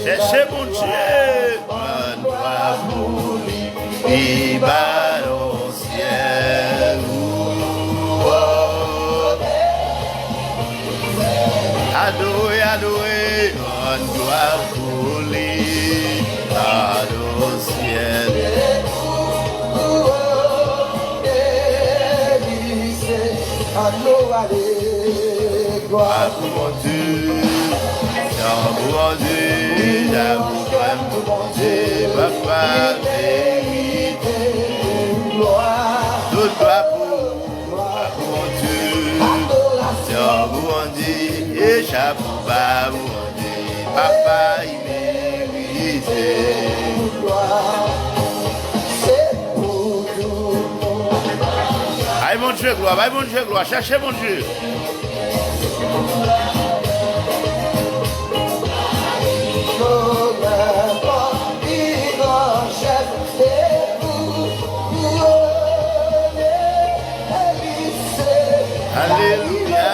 Cherchez mon Dieu, un doigt pour lui, il bat au ciel. Adoré, adoré, un doigt pour lui, bat au ciel. Gloire pour mon Dieu. Mon Dieu, j'avoue mon Dieu, papa, vérité, gloire, tout gloire pour mon Dieu, j'avoue mon Dieu, et j'avoue pas mon Dieu, papa, il mérite, gloire, c'est pour tout. Aïe mon Dieu, gloire, cherchez mon Dieu. Alléluia,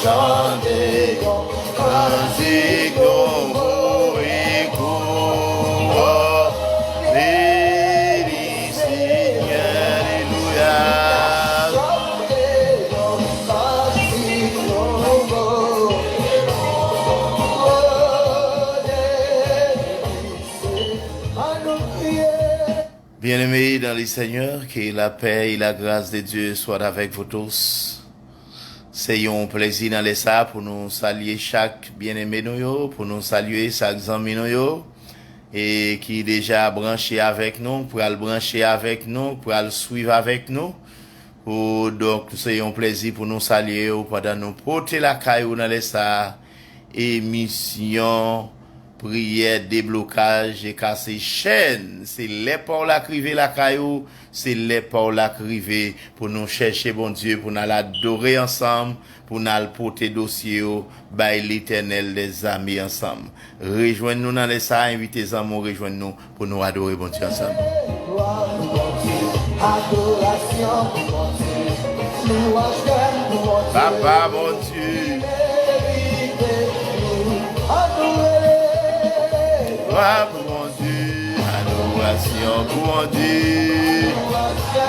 chantez, ainsi qu'on Bien-aimés dans les Seigneurs, que la paix et la grâce de Dieu soient avec vous tous. C'est un plaisir dans les ça pour nous saluer chaque bien-aimé nous, pour nous saluer chaque ami nous, et qui est déjà branché avec nous, pour le brancher avec nous, pour le suivre avec nous. Donc, c'est un plaisir pour nous saluer pendant nous porter la caillou dans les ça, émission, prière, déblocage et casser chaîne. C'est les pour la criver la caillou, c'est les pour la criver pour nous chercher bon Dieu, pour nous l'adorer ensemble, pour nous porter dossier by l'Éternel des amis ensemble. Rejoignez-nous dans les ça, invitez amours, rejoignez-nous pour nous adorer bon Dieu ensemble. Adoration pour mon Dieu, louange pour mon Dieu, Papa mon Dieu, gloire pour mon Dieu, adoration pour mon Dieu,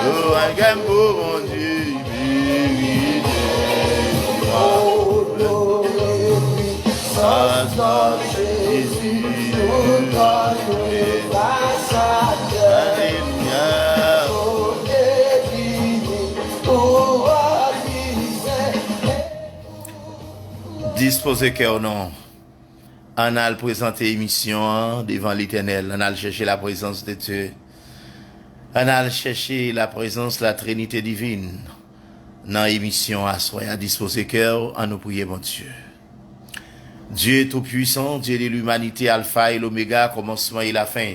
louange pour mon Dieu, vérité, sans notre Jésus, nous donne disposez cœur non. On a présenté l'émission devant l'Éternel. On a cherché la présence de Dieu. On a cherché la présence de la Trinité divine. Dans l'émission à soi, à disposer cœur, à nous prier, mon Dieu. Dieu tout-puissant, Dieu de l'humanité, Alpha et l'Oméga, commencement et la fin.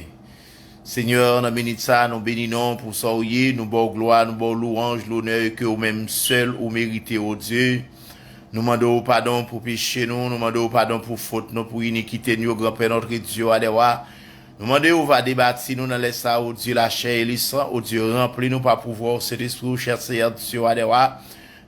Seigneur, nous bénissons ça, nous bénissons pour ça, nous bon gloire, nous bon louange, l'honneur que vous-même seul vous méritez, oh Dieu. Nous demandons pardon pour péché nous demandons pardon pour faute nous, pour iniquité nous, grand-père notre Dieu, Adewa. Nous demandons va débattre nous dans les ça, oh Dieu, la chair et le sang, oh Dieu, remplis nous par pouvoir, cet esprit, cher Seigneur Dieu, Adewa.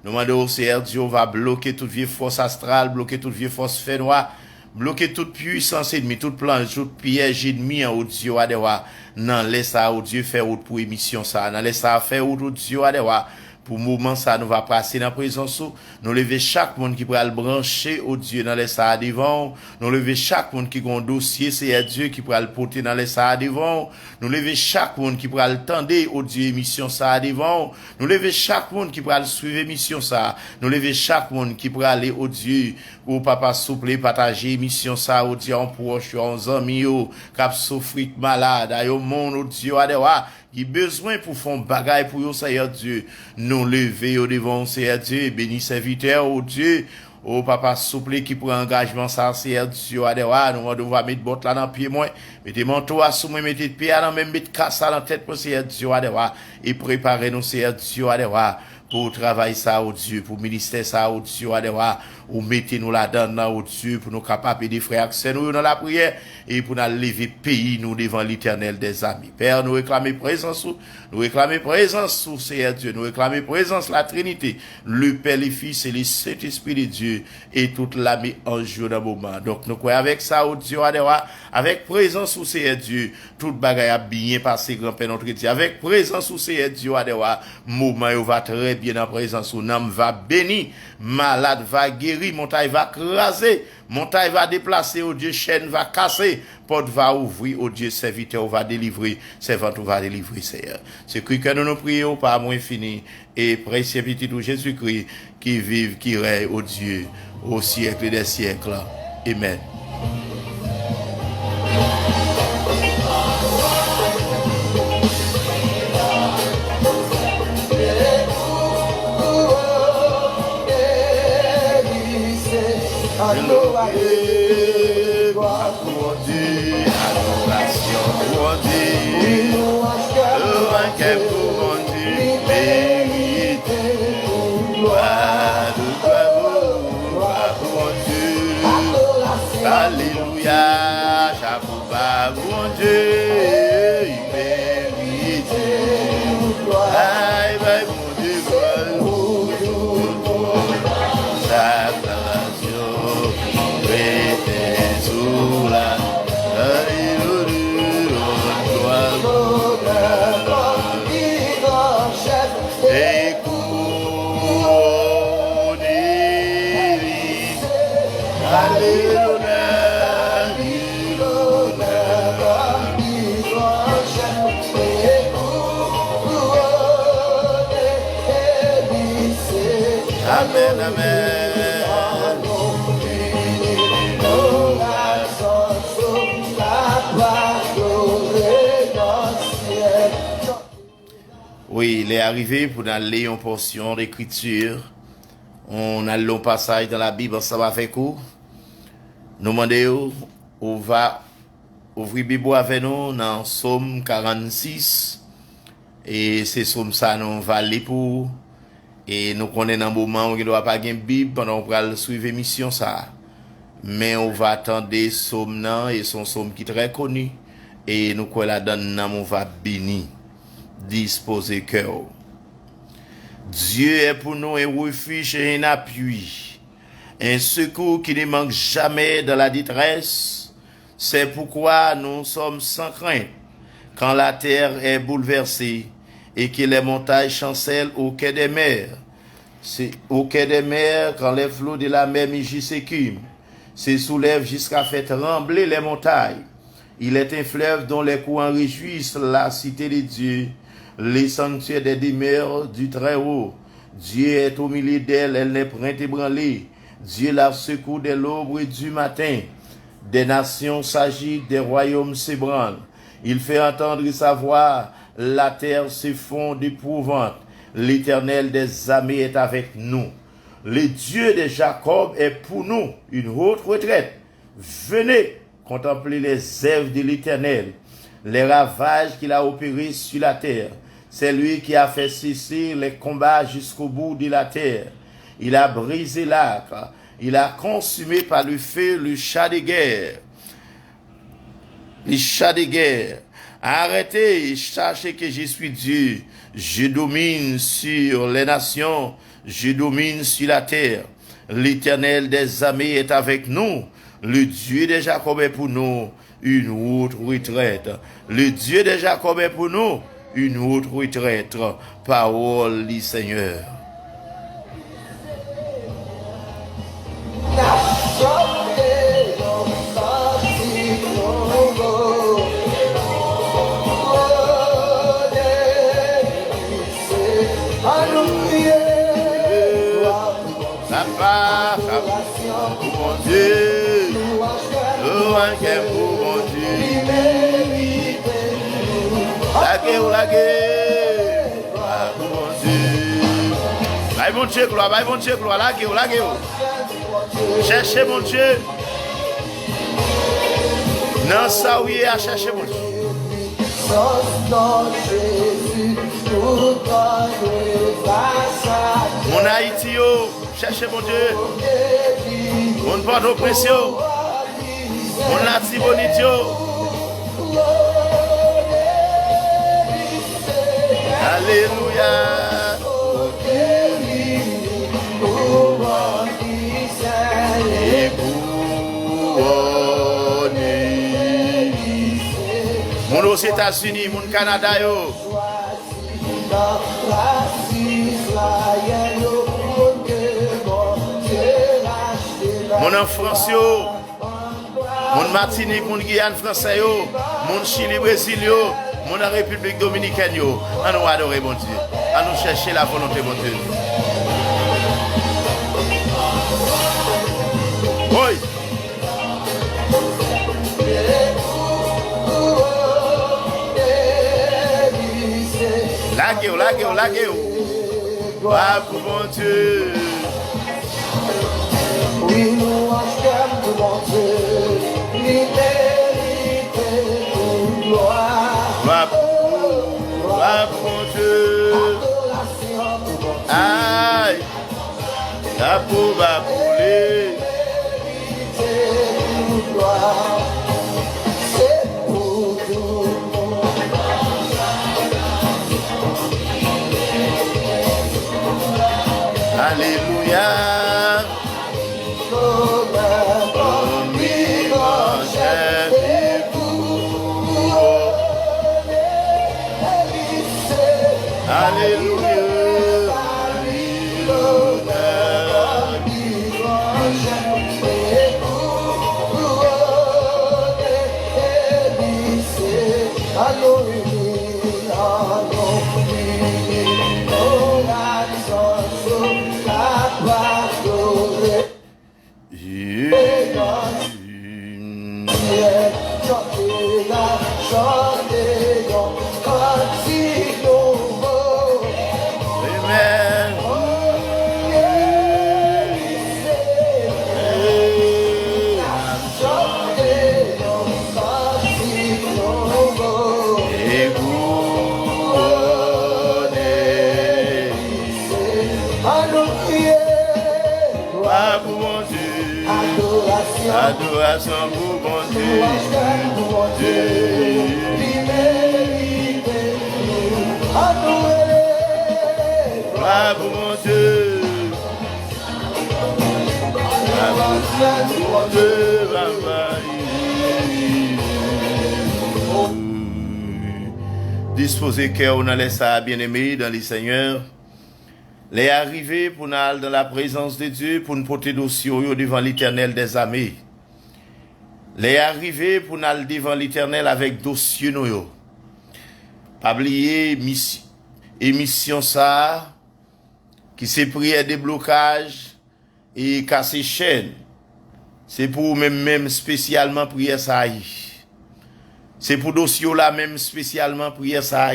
Nous demandons, Seigneur Dieu, va bloquer toute vieille force astrale, bloquer toute vieille force fait noire, bloquer toute puissance ennemie, toute planche, toute piège ennemi, oh Dieu, Adewa. Non, laisse ça, oh Dieu, faire route pour émission ça, non, laisse ça faire route, oh Dieu, Adewa. pour moment ça nous va passer dans la présence. Nous lever chaque monde qui pourra le brancher au Dieu dans les salles devant. Nous lever chaque monde qui a un dossier, c'est Dieu qui pourra le porter dans les salles devant. Nous lever chaque monde qui pourra le tendre au Dieu émission ça devant. Nous lever chaque monde qui pourra le suivre émission ça. Nous lever chaque monde qui pourra aller au Dieu, au papa souple, partager émission ça au Dieu en proche, en amis, cap souffrir malade, au monde au Dieu, qui besoin pour faire bagaille pour eux, Seigneur Dieu. Nous lever au devant, Seigneur Dieu, béni serviteur, au Dieu, au papa souple qui prend engagement, ça, Seigneur Dieu, nous devons mettre botte là dans le pied, moi, mettez manteau à sous moi, mettez pied là, même mettre casse dans la tête pour Seigneur Dieu, et préparer nous, Seigneur Dieu, pour travailler ça, au Dieu, pour ministère ça, au Dieu, ou mettez-nous là-dedans, au Dieu, pour nous capables de frères, c'est nous dans la prière, et pour nous lever pays, nous devant l'éternel des amis. Père, nous réclamer présence, nous réclamer présence, Seigneur Dieu, nous réclamer présence, la Trinité, le Père, le Fils et le Saint-Esprit de Dieu, et toute l'âme en jour d'un moment. Donc, nous croyons avec ça, au Dieu, avec présence, Seigneur Dieu, toute bagaille a bien passé, grand-père, notre Dieu, avec présence, Seigneur Dieu, moment, il va très bien en présence, où l'âme va béni, malade va guéri, montagne va craser, montagne va déplacer, au Dieu chaîne va casser, porte va ouvrir, au Dieu serviteur va délivrer, servant va délivrer, Seigneur. C'est que nous prions par amour infini et précieux petit de Jésus-Christ qui vive, qui règne, au Dieu, au siècle des siècles. Amen. Alléluia, chapeau bas, mon Dieu, il mérite. Aïe, aïe, mon Dieu, sa acclamation était sous la Amen, amen. Oui, il est arrivé pour aller en portion d'écriture. On a le passage dans la Bible, ça va faire court. Nous demandons, on va ouvrir la Bible avec nous dans Psaume 46. Et c'est Psaume ça, nous va lire pour. Et nous connaissons un moment où il ne doit pas avoir de Bible pendant qu'on va suivre l'émission ça. Mais on va attendre Psaume et son Psaume qui est très connu. Et nous quoi la donne, on va bénir, disposer cœur. Dieu est pour nous un refuge et un appui, un secours qui ne manque jamais dans la détresse. C'est pourquoi nous sommes sans crainte quand la terre est bouleversée et que les montagnes chancellent au quai des mers. C'est au quai des mers, quand les flots de la mer mugissent s'écument, se soulèvent jusqu'à faire trembler les montagnes. Il est un fleuve dont les courants réjouissent la cité de Dieu, les sanctuaires des demeures du Très-Haut. Dieu est au milieu d'elle, elle n'est point ébranlée. Dieu la secoue de l'aube et du matin. Des nations s'agitent, des royaumes s'ébranlent. Il fait entendre sa voix, la terre se fond d'épouvante. L'Éternel des armées est avec nous. Le Dieu de Jacob est pour nous une haute retraite. Venez contempler les œuvres de l'Éternel, les ravages qu'il a opérés sur la terre. C'est lui qui a fait cesser les combats jusqu'au bout de la terre. Il a brisé l'arc. Il a consumé par le feu le char de guerre. Les chars de guerre. Arrêtez, sachez que je suis Dieu. Je domine sur les nations. Je domine sur la terre. L'Éternel des armées est avec nous. Le Dieu de Jacob est pour nous une haute retraite. Le Dieu de Jacob est pour nous une autre retraite. Parole du Seigneur. Mon Dieu, louange pour mon Dieu. Laguez, pour mon Dieu. Bye mon Dieu, gloire, laguez. Cherchez mon Dieu. Non, ça oui, à chercher mon Dieu. Mon Haïti, cherchez mon Dieu. Mon Port-au-Prince, mon Latibonite. Alléluia. Mon aux États-Unis, mon Canada, mon en France, mon Martinique, mon Guyane français, mon Chili, Brésil, mon République dominicaine. À nous adorer, mon Dieu. À nous chercher la volonté, mon Dieu. Oui. Laguez. Va pour mon Dieu. Oui, nous achetons pour mon Dieu, l'identité pour gloire. Va pour mon Dieu. Aïe, la peau va couler. C'est pour tout le monde. Alléluia. Adoration pour mon Dieu, gloire pour mon Dieu. Disposez cœur, on a laissé à bien-aimé dans les Seigneurs. Les arrivés pour nous aller dans la présence de Dieu, pour nous porter dossier devant l'Éternel des armées. Les arrivés pour nous aller devant l'Éternel avec dossier nous. Pas oublier émission ça, qui c'est prière de blocage et casser chaîne. C'est pour même spécialement prière ça. C'est pour dossier là même spécialement prière ça.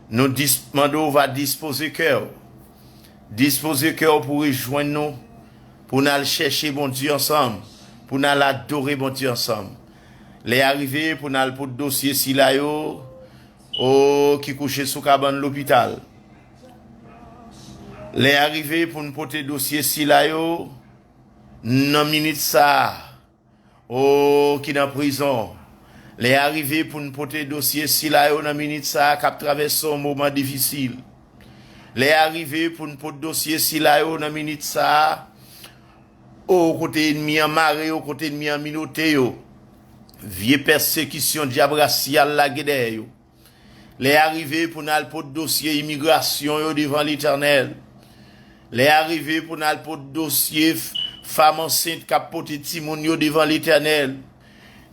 Nous demandons va disposer cœur. Disposer cœur pour rejoindre nous, pour nous chercher bon Dieu ensemble, pour nous adorer bon Dieu ensemble. Les arrivés pour nous pour dossier si là qui couché sous cabane l'hôpital. Les arrivés pour nous porter dossier si là non minute ça qui dans prison. Les arrivés pour nous porter dossier si là non minute ça qui traverse un moment difficile. Les arrivés pour nous porter dossier si là non minute ça au côté ennemi en marée, au côté ennemi en minorité vieux persécution diable raciale la guédé Les arrivés pour nous pour dossier immigration devant l'Éternel. Les arrivés pour nous pour dossier femme enceinte qui a porté timon devant l'Éternel.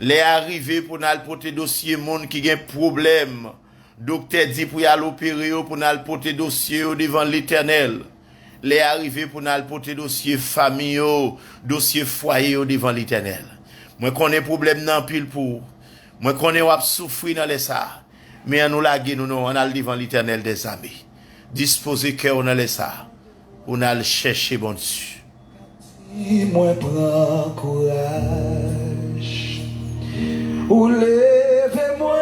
Les arrivés pour nous porter dossier monde qui a un problème. Docteur dit pour y aller opérer pour nous porter dossier devant l'Éternel. Les arrivés pour nous porter dossier famille, dossier foyer devant l'Éternel. Moi connais problème dans pile pour. Moi connais ou souffrir dans les ça. Mais nous la nous on a devant l'Éternel des armées. Disposer cœur dans les ça. On a le chercher bon Dieu. Moi prends courage. Ou levez-moi.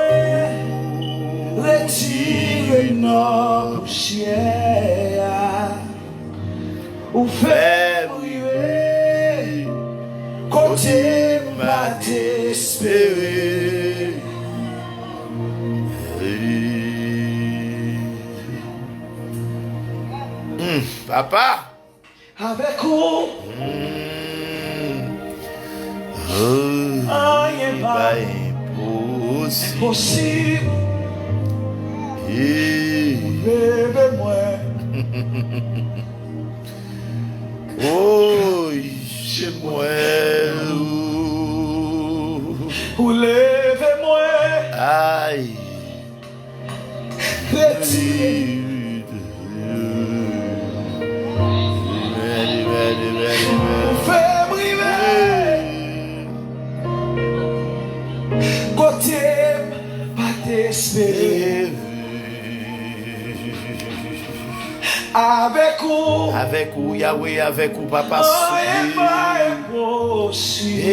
Retirez nos poussières. Ou faites briller. Côté m'a désespéré. Papa. Avec vous. Rien pas impossible. Levez-moi. Oh, chez moi. Ou levez-moi. Aïe. Retirez. Fais briver. Côté pas t'espérer. Avec vous, Yahweh, avec vous, Papa. C'est pas impossible.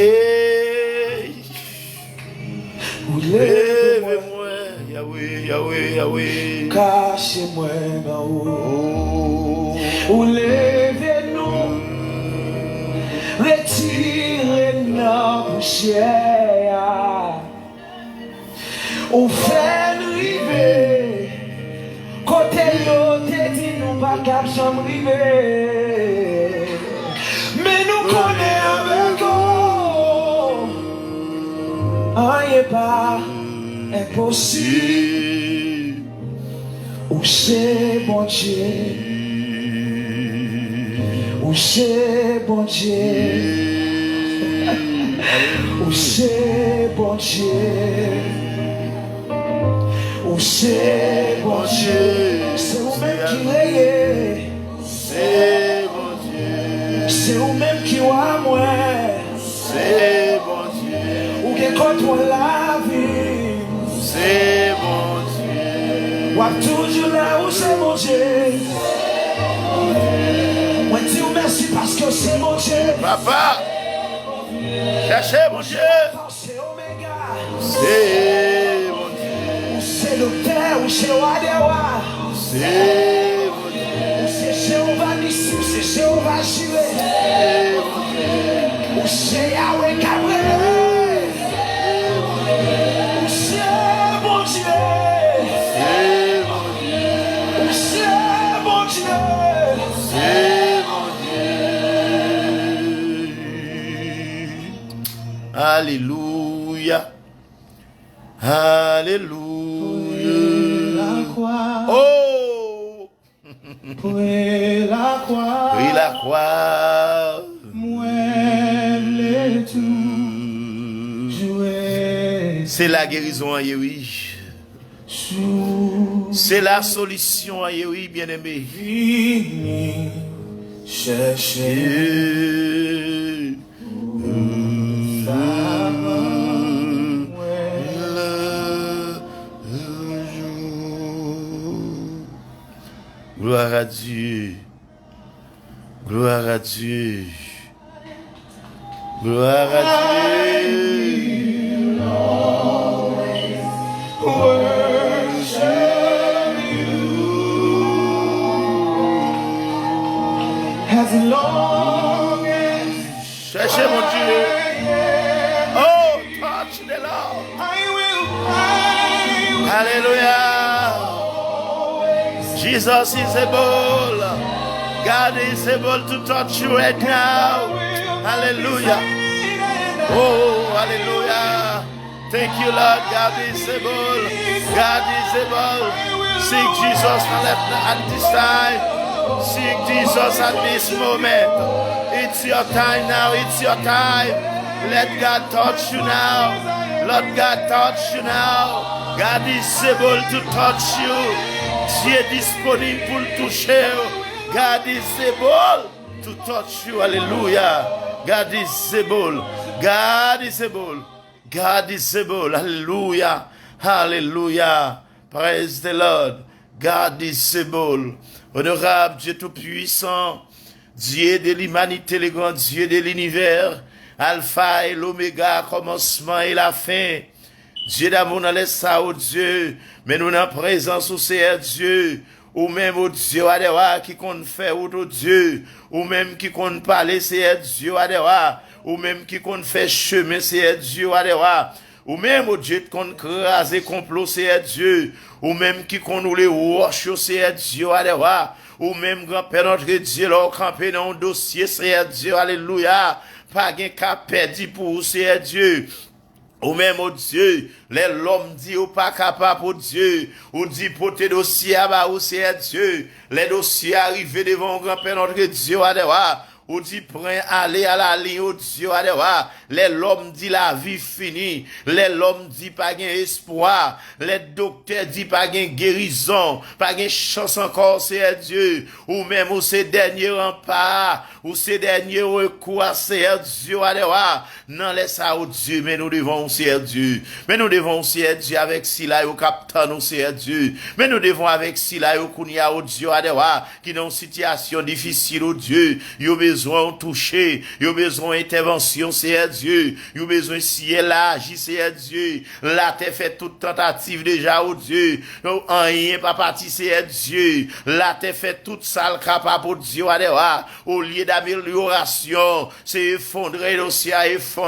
Levez-moi, Yahweh. Cachez-moi dans haut. Ou levez-nous. Retirez nos poussières. Ou faites river. Côté l'autre, dit nous pas cap chambre river. Mais nous connaissons avec vous. Rien pas impossible. Ou c'est bon Dieu. Ou c'est bon Dieu. Ou c'est bon Dieu. Ou c'est bon Dieu. C'est vous-même qui rayez. C'est bon Dieu. C'est vous-même qui voit moi. C'est bon Dieu. Ou qui contrôle la vie. C'est bon Dieu. Ou toujours là où c'est mon Dieu. Moi dis merci parce que c'est mon Dieu. Papa. Cherchez mon Dieu. C'est Oméga. C'est bon Dieu. C'est docteur ou c'est Wadewa. C'est bon Dieu. Ou c'est Jéhovah Nissi, ou c'est Jéhovah Jireh. Ou c'est Yahweh Gabriel. Ou c'est bon Dieu. C'est bon Dieu. Ou c'est bon Dieu. C'est bon Dieu. Alléluia. Alléluia. Oh! Oui, la croix. Oui, la croix. Moi, tout. Jouer. C'est la guérison, oui. C'est la solution, oui, bien-aimé. Vini chercher. Gloire à Dieu. Gloire à Dieu. Gloire à Dieu. As long as Cherchez mon Dieu. Oh, touch the Lord. I will Hallelujah. Jesus is able. God is able to touch you right now. Hallelujah. Oh, hallelujah. Thank you, Lord. God is able. God is able. Seek Jesus at this time. Seek Jesus at this moment. It's your time now. It's your time. Let God touch you now. Let God touch you now. God is able to touch you. Dieu est disponible pour le toucher. God is able to touch you. Hallelujah. God is able. God is able. God is able. Hallelujah. Hallelujah. Praise the Lord. God is able. Honorable Dieu Tout-Puissant, Dieu de l'humanité, le grand Dieu de l'univers, Alpha et l'Oméga, commencement et la fin. Dieu d'amour, nous laisse ça au Dieu, mais nous en présence au Seigneur Dieu, ou même au Dieu Adewa qui compte faire au Dieu, ou même qui compte parler Seigneur Dieu Adewa, ou même qui compte faire chemin Seigneur Dieu Adewa, ou même au Dieu qu'on crase complot Seigneur Dieu, ou même qui qu'on nous les roches Seigneur Dieu Adewa, ou même grand-père notre Dieu là campé dans un dossier Seigneur Dieu alléluia, pas gain qu'à perdre pour Seigneur Dieu. Ou même, oh Dieu, l'homme dit ou pas capable, oh Dieu, ou dit pour tes dossiers à bas, ou c'est Dieu, les dossiers arrivés devant grand-père notre Dieu, adewa, ou dit prends aller à la ligne, oh Dieu, adewa, l'homme dit la vie finie, l'homme dit pas gain espoir, les docteurs dit pas gain guérison, pas gain chance encore, c'est Dieu, ou même, ou ces derniers remparts, ou ces derniers recours, c'est Dieu, adewa, non laisse ça au Dieu, mais nous devons aussi Dieu. Mais nous devons aussi Dieu avec Sila au capitaine aussi Dieu. Mais nous devons avec Sila au Kounia au Dieu adewa qui dans une situation difficile au Dieu. Yo besoin de toucher, yo besoin d'intervention c'est Dieu. Yo besoin ciel là agir c'est Dieu. Là t'es fait toute tentative déjà au Dieu. Non rien pas parti c'est Dieu. Là t'es fait toute salle capable au Dieu adewa. Au lieu d'amélioration, c'est effondré aussi à effondrer.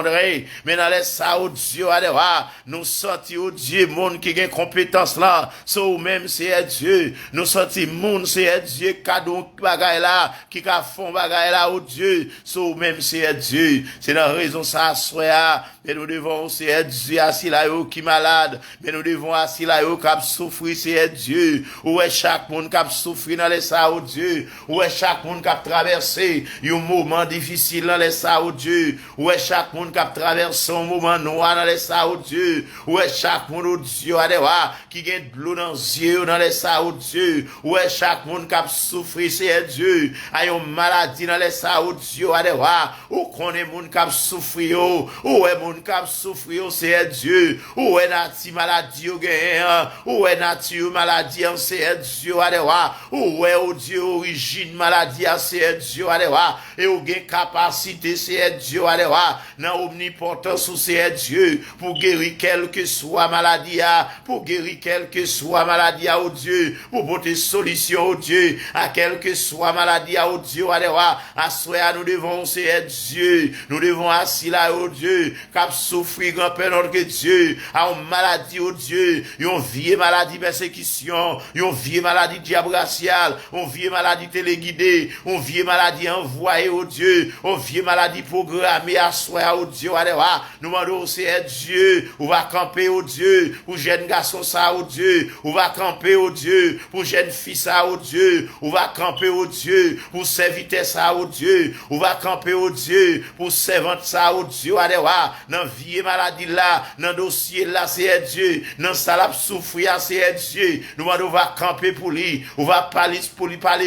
Mais dans les ça au Dieu adewa nous senti au Dieu monde qui a compétence là so même c'est Dieu nous senti monde c'est Dieu cadeau bagaille là qui a fond bagaille là au Dieu so même c'est Dieu c'est la raison ça soya et nous devons c'est Dieu assis là qui malade mais nous devons assis là qui souffrir c'est Dieu où est chaque monde qui souffrir dans les ça au Dieu où est chaque monde qui traverser un moment difficile dans les ça au Dieu où est chaque monde qui traverse un moment noir dans les ça au Dieu où est chaque monde au Dieu adewa qui gagne de l'eau dans les yeux dans les ça au Dieu où est chaque monde qui souffrir c'est Dieu a une maladie dans les ça au Dieu adewa où connaît monde qui souffrir où est monde qui souffrir c'est Dieu où est nature maladie au gain où est nature maladie c'est Dieu adewa où est au Dieu origine maladie c'est Dieu adewa et où gain capacité c'est Dieu adewa dans omnipotence ou c'est Dieu pour guérir quelle que soit maladie pour guérir quelle que soit maladie au Dieu pour porter solution au Dieu à quelle que soit maladie au Dieu adewa à soi nous devons c'est Dieu nous devons assis là au Dieu cap souffrir grand-père notre Dieu à une maladie au Dieu une vieille maladie persécution une vieille maladie diabrasiale une vieille maladie téléguidée une vieille maladie envoyée au Dieu une vieille maladie programmée à soi au Dieu adewa nous demandons c'est Dieu ou va camper au Dieu pour jeune garçon ça au Dieu ou va camper au Dieu pour jeune fille ça au Dieu ou va camper au Dieu pour serviteur ça au Dieu ou va camper au Dieu pour servante ça au Dieu adewa dans vie maladie là dans dossier là c'est Dieu dans salap souffrir c'est Dieu nous demandons va camper pour lui ou va parler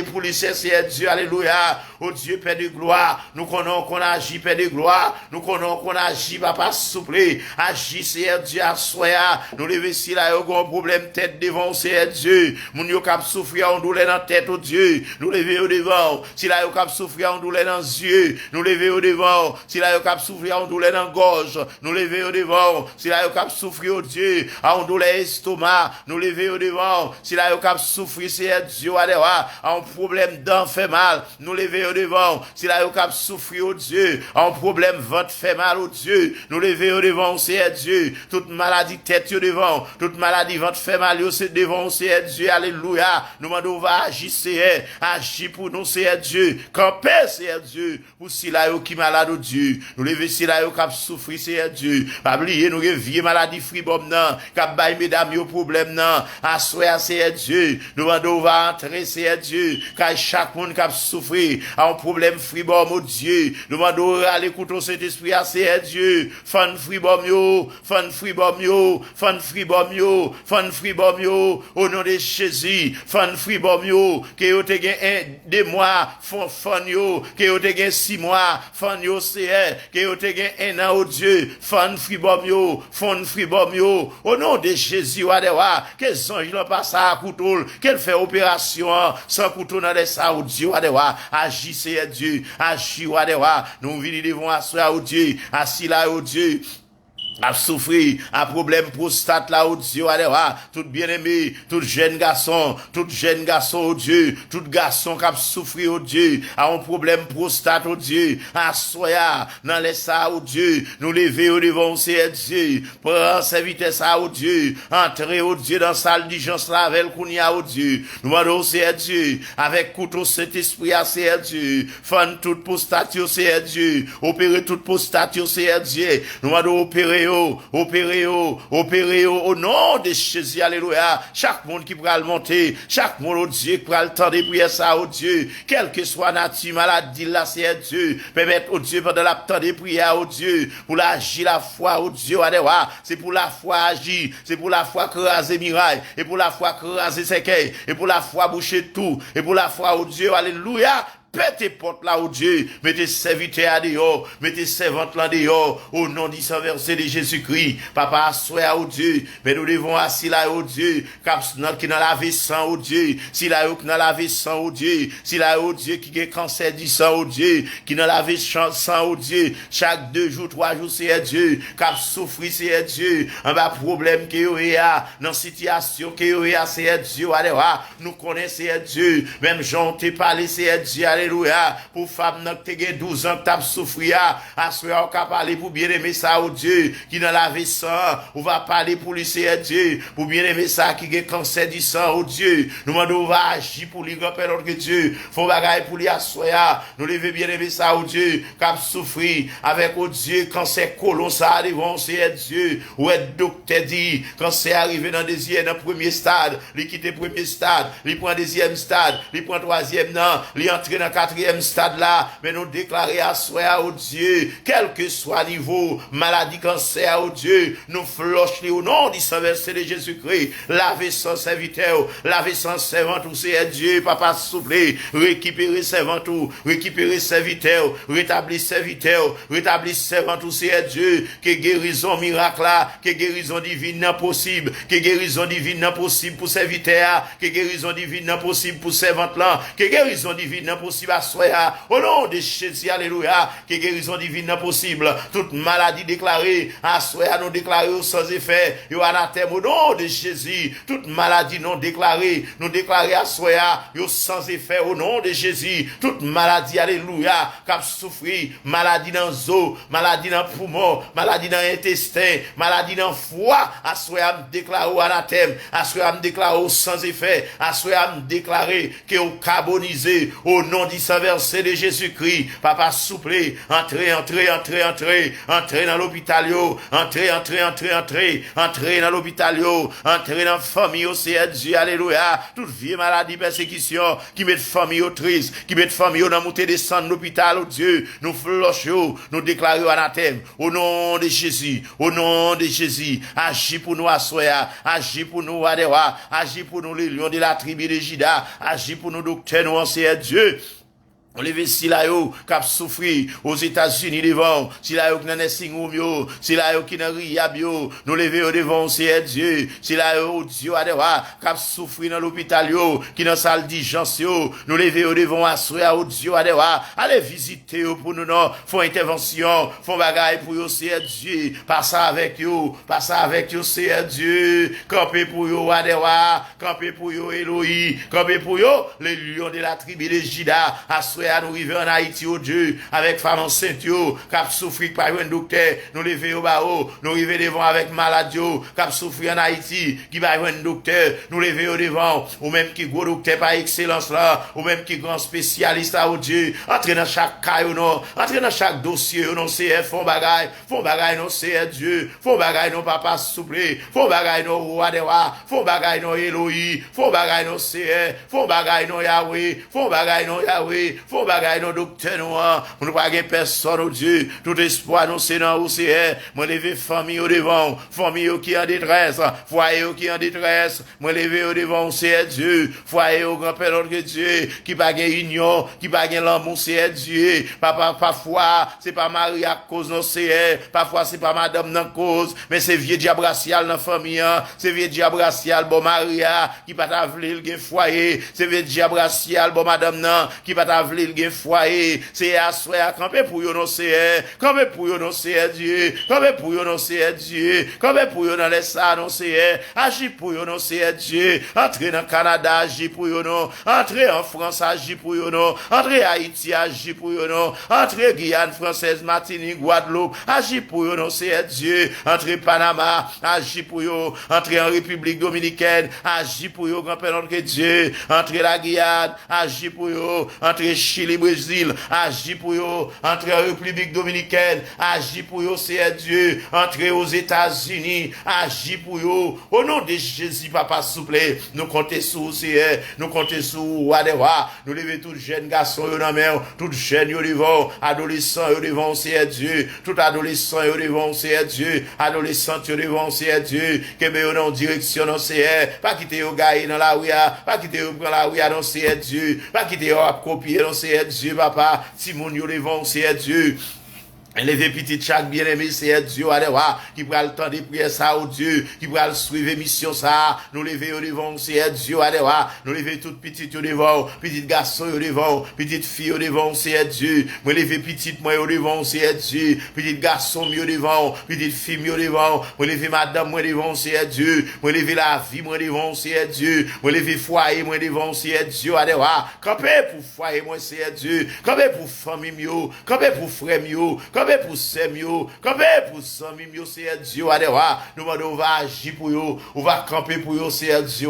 pour lui c'est Dieu alléluia au Dieu Père de gloire nous connaissons qu'on agit Père de gloire nous connaissons qu'on agit papa souple agit c'est Dieu à soi nous lever si là il y a un problème tête devant c'est Dieu moun yo k'ap souffrir en douleur dans tête au Dieu nous lever au devant si là yo k'ap souffrir en douleur dans yeux nous lever au devant si là yo k'ap souffrir en douleur dans gorge nous lever au devant si là yo k'ap souffrir au Dieu en douleur estomac nous lever au devant si là yo k'ap souffrir c'est Dieu adewa en problème dent fait mal nous lever au devant si là yo k'ap souffrir au Dieu en problème ventre fait mal au Dieu nous lever au devant c'est Dieu toute maladie tête au devant toute maladie ventre fait mal au c'est devant c'est Dieu alléluia nous demandons va agir c'est agir pour nous c'est Dieu camper Seigneur Dieu, pour si là yo qui malade, oh Dieu. Nous lever si là yo qui souffrir, Seigneur Dieu. Pas oublier, nous réveiller maladie fribom, nan, qui baille mesdames yo problème, nan. Assoya, Seigneur Dieu. Nous demandons, va entrer, Seigneur Dieu. Car chaque monde qui a souffert, a un problème fribom, oh Dieu. Nous demandons, aller écouter cet esprit, Seigneur Dieu. Fan fribom yo, fan fribom yo, fan fribom yo, fan fribom yo. Au nom de Jésus, fan fribom yo. Que yo te gen 2 mois, fan yo. Que yo te gen 6 mois, fan yo, Seigneur. Que yo te gen 1 an, oh Dieu. Fan fribom yo, fan fribom yo. Au nom de Jésus, wadewa. Que ange l'on passe à couteau, qu'elle fait opération sans couteau dans les ça, oh Dieu, wadewa. Agis, Seigneur Dieu. Agis, wadewa. Nous venons devant asseoir, oh Dieu. Assis là, oh Dieu. A souffrir, un problème prostate là, oh Dieu, tout bien-aimé, tout jeune garçon, oh Dieu, tout garçon qui a souffert, oh Dieu, a un problème prostate, oh Dieu, à soya, dans les ça, oh Dieu, nous lever au devant, c'est Dieu, prends serviteur ça, oh Dieu, entrer, oh Dieu, dans salle d'urgence là, avec Kounia, oh Dieu, nous demandons, c'est Dieu, avec couteau cet esprit, c'est Dieu, fan toute prostate, c'est Dieu, opérer toute prostate, c'est Dieu, nous demandons opérer, opérez au nom de Jésus, alléluia. Chaque monde qui pourra le monter, chaque monde, oh Dieu, qui pourra le temps de prier ça, oh Dieu, quelle que soit nature, maladie, là, c'est Dieu, permettre, oh Dieu, pendant la temps de prier, oh Dieu, pour l'agir la foi, oh Dieu, alléluia. C'est pour la foi agir, c'est pour la foi craser miraille, et pour la foi craser séquelles, et pour la foi boucher tout, et pour la foi, oh Dieu, alléluia. Mettez porte là, oh Dieu. Mettez serviteurs à dehors. Mettez servantes là dehors. Au nom du sang versé de Jésus-Christ. Papa, sois, oh Dieu. Mais nous devons assis là, oh Dieu. Qui n'a lavé sang, oh Dieu. Si là, qui n'a lavé sang, oh Dieu. Si là, oh Dieu, qui a cancer du sang, oh Dieu. Qui n'a lavé sang, oh Dieu. Chaque 2 jours, 3 jours, c'est Dieu. Cap souffrir, c'est Dieu. Un bas problème que yo a. Dans situation que yo a, c'est Dieu. Alléluia. Nous connaissons, c'est Dieu. Même Jean t'ai parlé, c'est Dieu. Alléluia. Pour femme qui a 12 ans, qui a souffert, à ce qu'on va parler pour bien aimer ça, oh Dieu, qui n'a lavé sang, on va parler pour lui, c'est Dieu, pour bien aimer ça, qui a cancer du sang, oh Dieu, nous demandons, on va agir pour lui, grand-père, notre Dieu, faut bagaille pour lui, assoya, nous devons bien aimer ça, oh Dieu, qui a souffert, avec, oh Dieu, cancer colon, ça arrive, c'est Dieu, ou est docteur dit, quand c'est arrivé dans le premier stade, il quitte le premier stade, il prend le 2e stade, il prend le 3e, non, il entre dans 4e stade là, mais nous déclarer à soi, oh Dieu, quel que soit niveau, maladie, cancer, oh Dieu, nous floche au nom du sang versé de Jésus-Christ, lavez son serviteur, lavez son servant, tout c'est Dieu, papa souple, récupérer servant tout, récupérer serviteur, rétablir serviteur, rétablir servant tout c'est Dieu, que guérison miracle là, que guérison divine non possible, que guérison divine non possible pour serviteur, que guérison divine non possible pour servant là, que guérison divine non possible à soi, au nom de Jésus, alléluia, que guérison divine non possible, toute maladie déclarée, à soi, nous déclarer sans effet, yo anathème au nom de Jésus, toute maladie non déclarée, nous déclarer à soi, yo sans effet au nom de Jésus, toute maladie, alléluia, cap souffrir, maladie dans os, maladie dans poumon, maladie dans intestin, maladie dans foie, à soi, me déclarer au anathème, à soi, me déclarer sans effet, à soi, me déclarer que au carbonisé, au nom du sang versé de Jésus-Christ, papa souple, entrez dans l'hôpital, entrez dans l'hôpital, entrez dans la famille, c'est Dieu, alléluia, toute vieille maladie, persécution, qui met famille au triste, qui met famille dans montée des sang de l'hôpital, oh Dieu, nous flochons, nous déclarons anathème, au nom de Jésus, agis pour nous assoya, agis pour nous adewa, agis pour nous les lions de la tribu de Juda, agis pour nous docteurs, nous c'est Dieu. On lève si là yo cap souffrir aux États-Unis devant, si là yo qui nan singom yo, si là yo qui nan riab yo, nous lever au devant c'est Dieu, si là yo Dieu adewa cap souffrir dans l'hôpital yo, qui dans salle d'urgence yo, nous lever au devant assoya au Dieu adewa, allez visiter yo pour nous non, font intervention, font bagaille pour yo c'est Dieu, passe avec yo c'est Dieu, camper pour yo adewa, camper pour yo Elohim, camper pour yo les lions de la tribu de Juda, assoya à nous arriver en Haïti, oh Dieu, avec femme enceinte, qui souffrir par un docteur, nous lever au bas, nous arriver devant avec maladie, qui souffrir en Haïti, qui va un docteur, nous lever au devant, ou même qui gros docteur par excellence là, ou même qui grand spécialiste là, oh Dieu, entrer dans chaque cas, non, entrer dans chaque dossier, non, c'est font bagaille, non, c'est Dieu, font bagaille, non, papa souple, font bagaille, non, roi de roi, font bagaille, non, Elohim, font bagaille, non, c'est, font bagaille, non, Yahweh, font bagaille, non, Yahweh, font bagaille, non, docteur, non, nous pas gagner personne, oh Dieu, tout espoir, non, c'est dans où c'est, moi, lever famille au devant, famille qui en détresse, foyer qui en détresse, moi, lever au devant, c'est Dieu, foyer au grand-père, notre Dieu, qui pas gagner union, qui pas gagner l'amour, c'est Dieu, parfois, c'est pas Marie à cause, non, c'est, parfois, c'est pas madame, non, cause, mais c'est vieux diable racial, dans la famille, c'est vieux diable racial, bon, Maria, qui pas t'avler, le foyer, c'est vieux diable racial, bon, madame, non, qui pas t'avler, le foyer, c'est à soi, camper pour yon, non, c'est, camper pour yon, non, c'est Dieu, camper pour yon, non, c'est Dieu, camper pour yon, dans les ça, non, c'est, agis pour yon, non, c'est Dieu, entrer dans Canada, agis pour yon, non, entrer en France, agis pour yon, non, entrer Haïti, agis pour yon, non, entrer Guyane française, Martinique, Guadeloupe, agis pour yon, non, c'est Dieu, entrer Panama, agis pour yon, entrer en République Dominicaine, agis pour yon, grand-père notre Dieu, entrer la Guyane, agis pour yon, entrer Chili, Brésil, agis pour yon, entrer en République Dominicaine, agis pour yon, c'est Dieu, entrer aux États-Unis, agis pour yon, au nom de Jésus, papa, s'il vous plaît, nous comptons sur c'est, nous comptons sur Wadewa, nous levons tous jeunes garçons, yon en tout jeune, yon devant, adolescents, yon devant, c'est Dieu, tout adolescent, yon devant, c'est Dieu, adolescent, yon devant, c'est Dieu, que me yon en direction, non, c'est, pas quitter yon gaï dans la rue, pas quitter yon prend la rue, non, c'est Dieu, pas quitter yon copier, non, c'est Dieu, papa, si mon yon devant, c'est Dieu. Levé petit chaque bien-aimé, c'est Dieu, qui prend le temps de prier ça au Dieu, qui prend le suivre mission ça, nous lever au devant, c'est Dieu, nous lever toute petite au devant, petit garçon au devant, petite fille au devant, c'est Dieu, moi lever petite moi au devant, c'est Dieu, petit garçon au devant, petite fille au devant, moi lever madame moi devant, c'est Dieu, moi lever la vie moi devant, c'est Dieu, moi lever foyer moi devant, c'est Dieu, camper pour foyer moi, c'est Dieu, camper pour famille mieux, camper pour frère mieux, pour Semio, pour Samimio, c'est Dieu, nous demandons, on va agir pour eux, on va camper pour eux, c'est Dieu,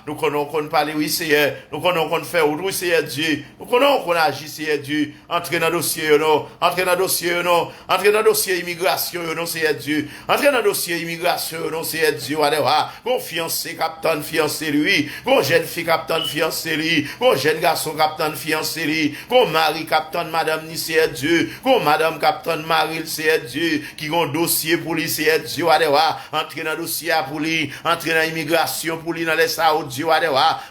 nous connaissons qu'on parle, oui, c'est nous connaissons qu'on fait, oui, c'est Dieu, nous connaissons qu'on agit, c'est Dieu, entrer dans le dossier, non, entrer dans le dossier, non, entrer dans le dossier immigration, non, c'est Dieu, entrer dans le dossier immigration, non, c'est Dieu, qu'on fiancé, capitaine, fiancé, lui, qu'on jeune fille, capitaine, fiancé, lui, qu'on jeune garçon, capitaine, fiancé, lui, qu'on mari, capitaine, madame, ni c'est Dieu, qu'on madame, capitaine, Marie, c'est Dieu, qui ont un dossier pour lui, c'est Dieu, entrer dans le dossier pour lui, entrer dans l'immigration pour lui, dans les ça, Dieu,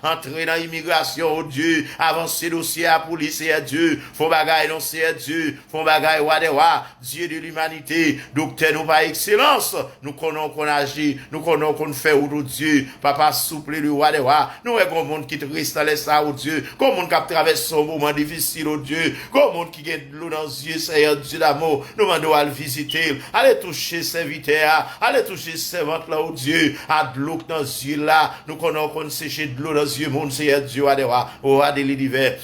entrer dans l'immigration, Dieu, avancer le dossier pour lui, c'est Dieu, font bagaille, non, c'est Dieu, font bagaille, Dieu de l'humanité, docteur, nous par excellence, nous connaissons qu'on agit, nous connaissons qu'on fait, Dieu, papa, souple, le nous avons un monde qui reste dans les ça, Dieu, comme on qui traverse un moment difficile, Dieu, comme on qui gagne de l'eau dans les yeux, c'est Dieu d'amour, nous demandons à le visiter, allez toucher serviteur, allez toucher servante là, oh Dieu, à de l'eau dans les yeux là, nous connaissons qu'on sécher de l'eau dans les yeux, mon Seigneur Dieu, à des l'hiver.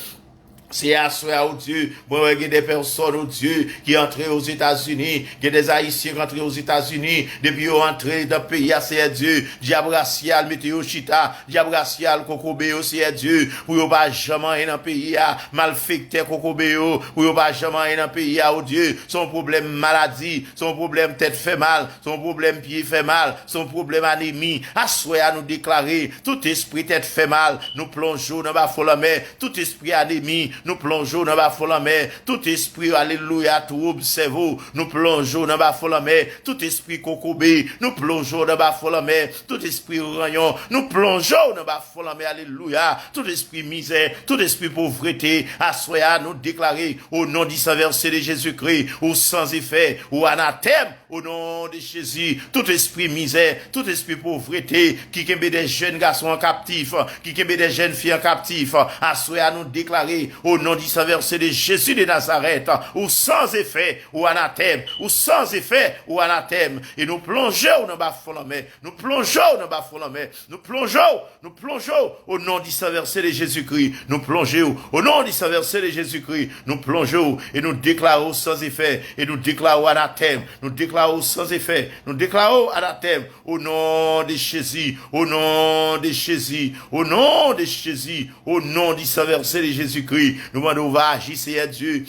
C'est à soi, oh Dieu, moi, il y a des personnes, oh Dieu, qui entrent aux États-Unis, il y a des Haïtiens qui entrent aux États-Unis, depuis qu'ils entrent dans le pays, c'est Dieu, diable racial, météo chita, diable racial, kokobéo, c'est Dieu, pour yon pas jamais dans le pays, malfecté, kokobéo, pour yon pas jamais dans le pays, oh Dieu, son problème maladie, son problème tête fait mal, son problème pied fait mal, son problème anémie, à soi, à nous déclarer, tout esprit tête fait mal, nous plongeons dans la folle mer, tout esprit anémie, nous plongeons dans la folle mer, tout esprit, alléluia, tout cerveau, nous plongeons dans la folle mer, tout esprit kokobé, nous plongeons dans la folle mer, tout esprit rayon, nous plongeons dans la folle mer, alléluia, tout esprit misère, tout esprit pauvreté, assoya, nous déclarer au nom du saint verset de Jésus-Christ, ou sans effet, ou anathème, au nom de Jésus, tout esprit misère, tout esprit pauvreté, qui kembe des jeunes garçons en captif, qui kembe des jeunes filles en captif, assoya, nous déclarer au nom du sang versé de Jésus de Nazareth, ou sans effet, ou anathème, ou sans effet, ou anathème, et nous plongeons dans bas fond la mer, nous plongeons dans bas fond la mer, nous plongeons au nom du sang versé de Jésus-Christ, nous plongeons au nom du sang versé de Jésus-Christ, nous plongeons et nous déclarons sans effet, et nous déclarons anathème, nous déclarons sans effet, nous déclarons anathème, au nom de Jésus, au nom de Jésus, au nom de Jésus, au nom du sang versé de Jésus-Christ, nous demandons va agir, Seigneur Dieu.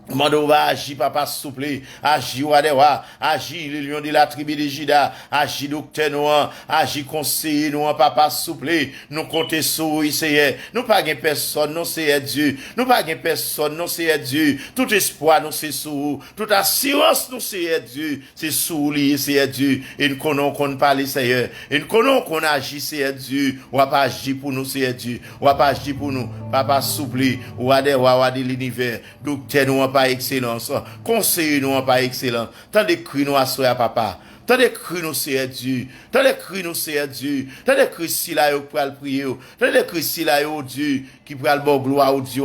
Mando va agir, papa, s'il vous plaît. Agis, Wadewa. Agis, le lion de la tribu de Juda. Agis, docteur Noir. Agis, conseiller Noir, papa, s'il vous plaît. Nous comptons sur vous, Seigneur. Nous pas gain personne, non, Seigneur Dieu. Nous pas gain personne, non, Seigneur Dieu. Tout espoir, nous, c'est sur vous. Toute assurance, nous, Seigneur Dieu. C'est sur vous, Seigneur Dieu. Et nous connaissons qu'on parle, Seigneur. Et nous connaissons qu'on agit, Seigneur Dieu. On va pas agir pour nous, Seigneur Dieu. On va pas agir pour nous. Papa, s'il vous plaît. Wadewa, de l'univers. Docteur Noir, par excellence, conseiller nous par excellence, tant de cris nous à soi, papa, tant de cris nous, Seigneur Dieu, tant de cris nous, Seigneur Dieu, tant de cris si là, pour le prier, tant de cris si là, oh Dieu, qui pour le bon gloire, oh Dieu,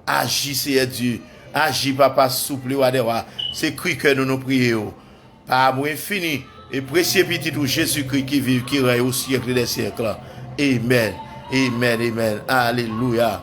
agis, Seigneur Dieu, agis, papa, souple, c'est cri que nous prions, par amour infini, et précieux petit tout Jésus-Christ qui vit, qui règne au siècle des siècles. Amen, amen, amen, alléluia.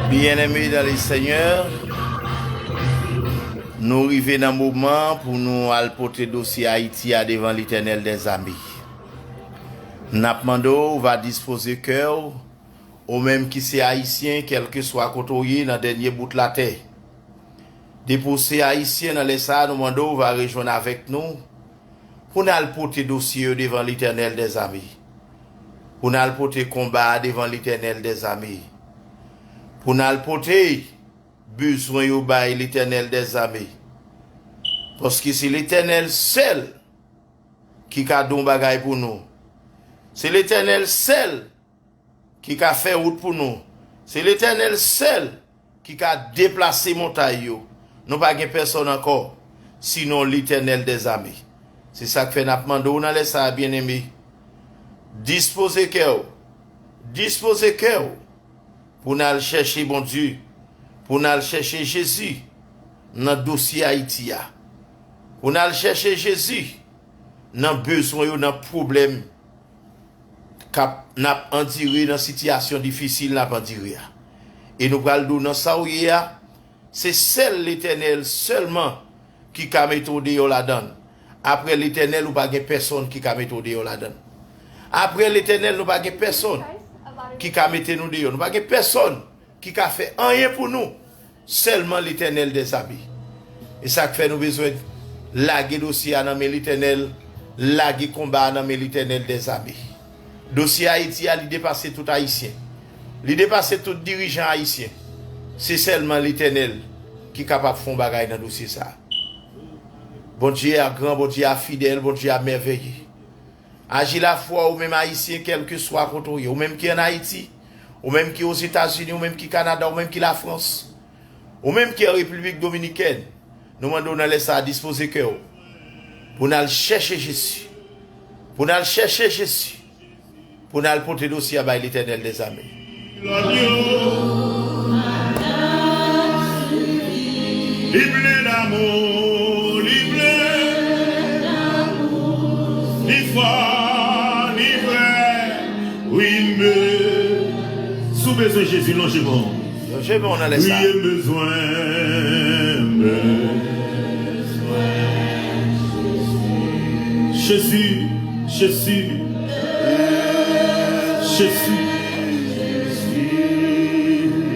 Bien-aimés dans les Seigneurs, nous arrivons dans un moment pour nous porter dossier Haïti à devant l'Éternel des amis. Nous va disposer cœur au même qui c'est haïtien, quel que soit côté dans le dernier bout de la terre. Déposer haïtien dans les salles, nous demandons va rejoindre avec nous pour nous porter dossier devant l'Éternel des amis. Pour nous porter combat devant l'Éternel des amis. Pour nous porter besoin au bail l'Éternel des amis. Parce que c'est l'Éternel seul qui a donné bagaille pour nous. C'est l'Éternel seul qui a fait route pour nous. C'est l'Éternel seul qui a déplacé montagne. Nous pas de personne encore, sinon l'Éternel des amis. C'est ça que fait nous demander, on a laissé ça bien aimé. Disposez cœur pour nous chercher bon Dieu, pour nous chercher Jésus dans le dossier Haïti. Pour nous chercher Jésus dans le besoin, dans le problème, n'a enduré dans situation difficile, n'a enduré. Et nous parlons dans ça où c'est seul l'Éternel seulement qui a méthode la donne. Après l'Éternel, nous pas personne qui a méthode la donne. Après l'Éternel, nous pas personne qui a méthode nous dehors. Nous pas personne qui a fait rien pour nous. Seulement l'Éternel des amis. Et ça fait nous besoin de laguer dossier dans l'Éternel, laguer combat dans l'Éternel des amis. Dossier Haïti a dépassé tout haïtien. Il dépassé tout dirigeant haïtien. c'est seulement l'Éternel qui est capable de faire un bagage dans le dossier ça. Bon Dieu est grand, bon Dieu est fidèle, bon Dieu est merveilleux. Agis la foi ou même haïtien, quel que soit contre eux, ou même qui est en Haïti, ou même qui est aux États-Unis, ou même qui est au Canada, ou même qui est la France, ou même qui est en République Dominicaine. Nous demandons de laisser à disposer que pour nous chercher Jésus. Pour nous chercher Jésus. Pour nous porter le dossier à l'Éternel des armées. Libre d'amour, libre d'amour, ni foi, ni vrai, oui, mais sous besoin de Jésus, longement. Longement, on a laissé. Oui, besoin. Jésus, Jésus, Jésus.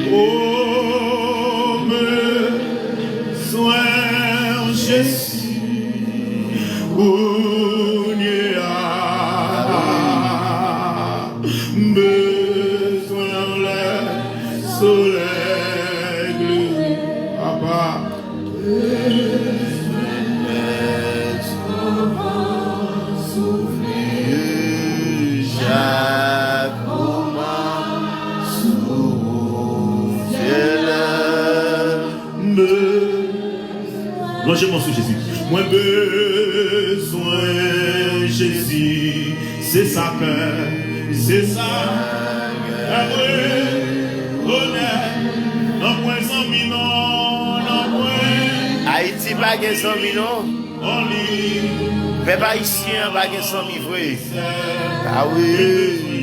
Oh, besoin, Jésus. Oh, besoin le soleil, Papa. Longez-moi sous Jésus. Moi besoin Jésus, c'est ça que, c'est ça. Après, honnête, non point sans minon, non point. Haïti bague sans minon. On lit. Peuple haïtien bague sans mivré. Ah oui.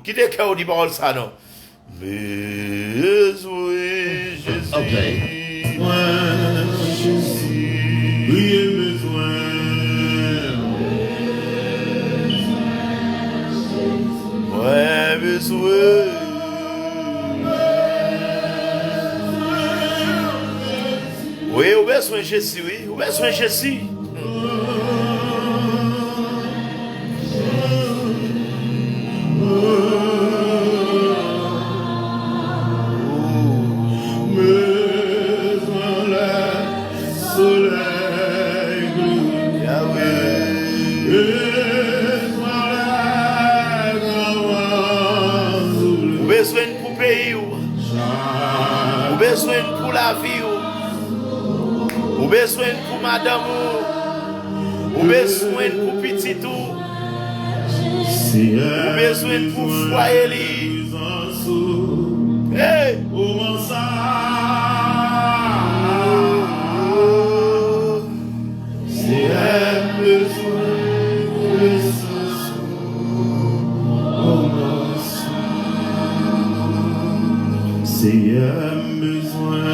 Qui est que vous dites parole ça non? Besoin Jésus. Okay. Jésus. Oui, besoin. Ouais, besoin. Oui, vous besoin Jésus, oui, vous besoin Jésus. Pour la vie, ou besoin pour madame, ou besoin pour petit tout, ou besoin pour foyer. Hey! Si elle me besoin,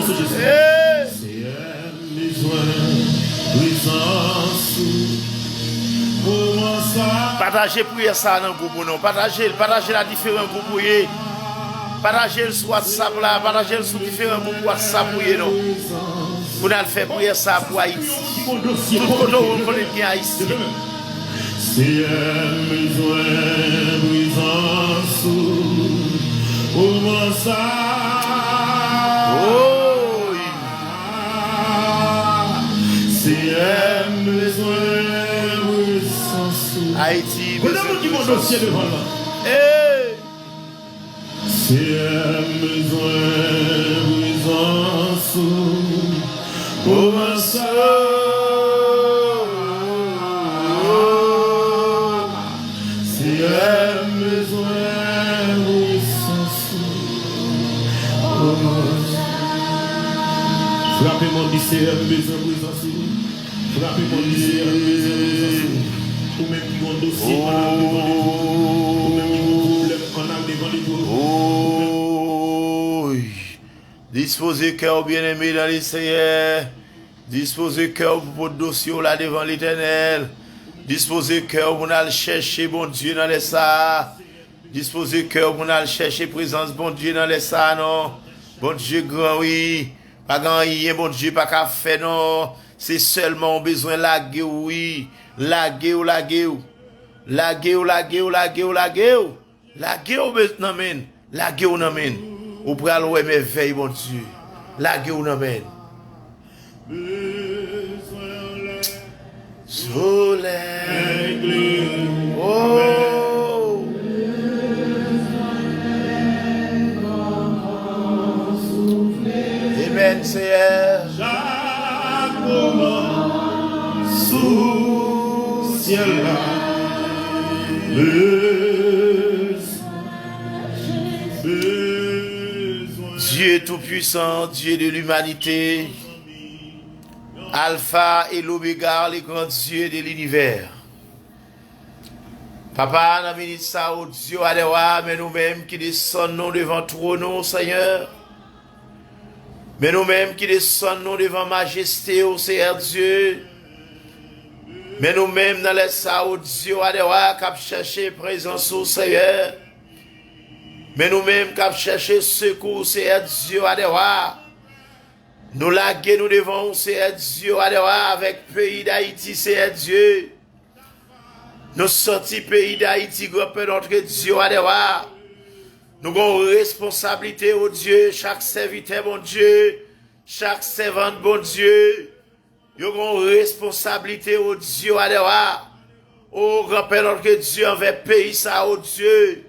commence Jésus. Eh. C'est un besoin, puissance. Comment ça? Partagez prière ça dans le groupe, non. Partagez la différents groupes. Partagez le sur WhatsApp là, partagez le sur différents groupes WhatsApp, non. Vous allez faire prière ça pour Haïti. Tout le monde connaît bien Haïti. C'est un besoin, puissance. Comment ça? Oh, c'est un besoin, puissance. Haïti, Regardez qui mon dossier devant là. Eh. C'est un besoin, puissance. Comment ça? C'est un besoin, puissance. Frappez mon lycée, un besoin, puissance. Frappez mon lycée, un besoin, puissance. Ou même qui ont dossier, ou même qui ont problème, on a devant les doigts. Oh, disposez cœur bien-aimé dans les Seigneurs. Disposez cœur pour votre dossier là devant l'Éternel. Disposez cœur pour aller chercher bon Dieu dans les ça. Disposez cœur pour aller chercher présence bon Dieu dans les ça non. Bon Dieu grand oui. Pas grand rien bon Dieu pas qu'à faire non. C'est seulement besoin laguer oui. Laguer ou laguer ou. Laguer ou laguer ou laguer ou laguer ou. Laguer ou maintenant men. Laguer ou nan men. Ou pral ouais merveille bon Dieu. Laguer ou nan men. Soleil. Oh. Amen, Seigneur. Chaque moment sous ciel là, Dieu tout-puissant, Dieu de l'humanité, Alpha et l'Oméga, les grands dieux de l'univers. Papa, dans la minute ça, oh Dieu, Adewa, mais nous-mêmes qui descendons devant trône, Seigneur. Mais nous-mêmes qui descendons devant majesté, ô Seigneur Dieu. Mais nous-mêmes dans les ça, ô Dieu, Adewa, qui chercher présence, ô Seigneur. Mais nous-mêmes qui chercher secours, Seigneur Dieu, Adewa. Nous laguer, nous devons, Seigneur Dieu, Adewa, avec le pays d'Haïti, Seigneur Dieu. Nous sortis pays d'Haïti, grand Père notre Dieu, Adewa. Nous avons une responsabilité, oh Dieu, chaque serviteur, bon Dieu, chaque servante, bon Dieu. Nous avons une responsabilité, oh Dieu, Adewa. Oh grand Père notre Dieu, envers le pays, ça, oh Dieu.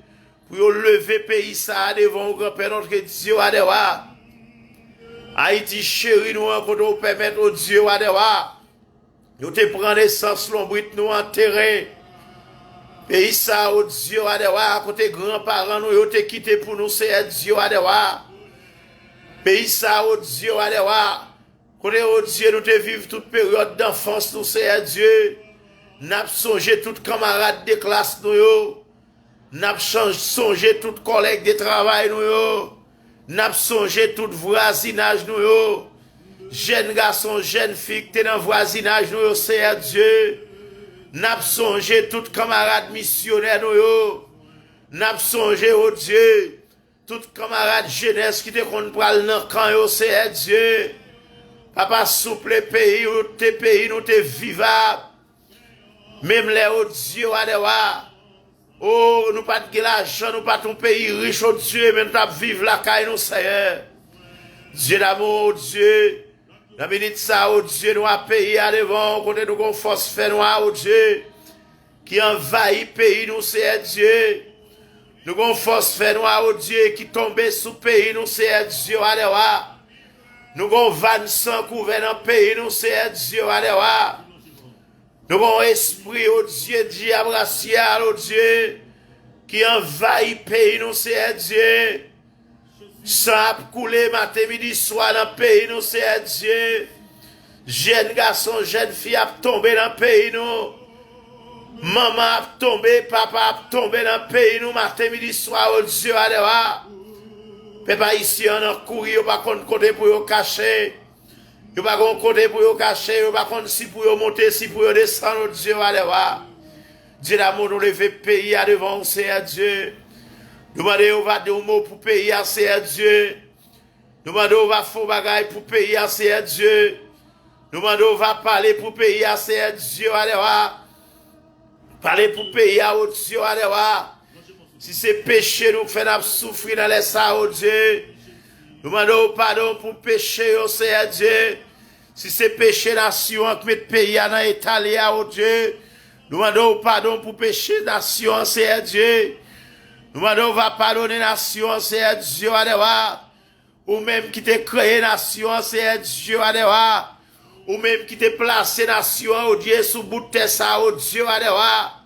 Pour lever le pays, ça, devant, grand Père notre Dieu, Adewa. Haïti chéri nous encore nous permettre au Dieu Adewa. Nous te prendre naissance l'ombrite nous enterrer. Pays ça au Dieu Adewa côté grands-parents nous yo te quitté pour nous c'est Dieu Adewa. Pays ça au Dieu Adewa. Côté au Dieu nous te vivre toute période d'enfance nous c'est Dieu. N'a songé toute camarade de classe nous yo. N'a songé toute collègue de travail nous yo. N'a songé tout voisinage nous yo. Jeune garçon, jeune fille qui dans voisinage nous yo, c'est Dieu. N'a songé tout camarade missionnaire nous yo. N'a songé au Dieu. Tout camarade jeunesse qui te kon pral nan kan yo, c'est Dieu. Papa souple pays ou te pays nous te vivable. Même les au Dieu Adewa. Oh, nous pas de l'argent, nous pas ton pays riche, oh Dieu, mais nous t'as vivre la caille, nous, Seigneur. Dieu d'amour, oh Dieu. La minute ça, oh Dieu, nous a payé à devant, côté nous avons force fait noir, oh Dieu, qui envahit pays, nous, c'est Dieu. Nous avons force fait noir, oh Dieu, qui tombe sous pays, nous, c'est Dieu, Adewa. Nous avons 25 couvert dans pays, nous, c'est Dieu, Adewa. Nous avons esprit, oh Dieu, diable racial, oh Dieu, qui envahit le pays, nous, c'est Dieu. Sans couler matin, midi, soir dans le pays, nous, c'est Dieu. Jeune garçon, jeune fille a tombé dans le pays, nous. Maman a tombé, papa a tombé dans le pays, nous, matin, midi, soir, oh Dieu, Adewa. Peuple haïtien en courir, pas côté pour yo cacher. Yo pas côté pour yo cacher, yo pas si pour yo monter, si pour yo descendre, Dieu allez voir. Dieu d'amour nous lever pays à devant, c'est Dieu. Nous demandons va dire un mot pour pays à c'est Dieu. Nous demandons va faire bagaille pour pays à c'est Dieu. Nous demandons va parler pour pays à c'est Dieu allez voir. Parler pour pays à Dieu allez voir. Si c'est péché nous fait souffrir dans les ça oh Dieu. Nous demandons pardon pour péché oh c'est Dieu. Si c'est péché nation qui met pays dans l'état oh Dieu. Nous demandons pardon pour péché nation c'est Dieu. Nous demandons va pardonner nation c'est Dieu allez voir. Ou même qui t'a créé nation c'est Dieu allez voir. Ou même qui t'a placé nation oh Dieu sous bout de ça oh Dieu allez voir.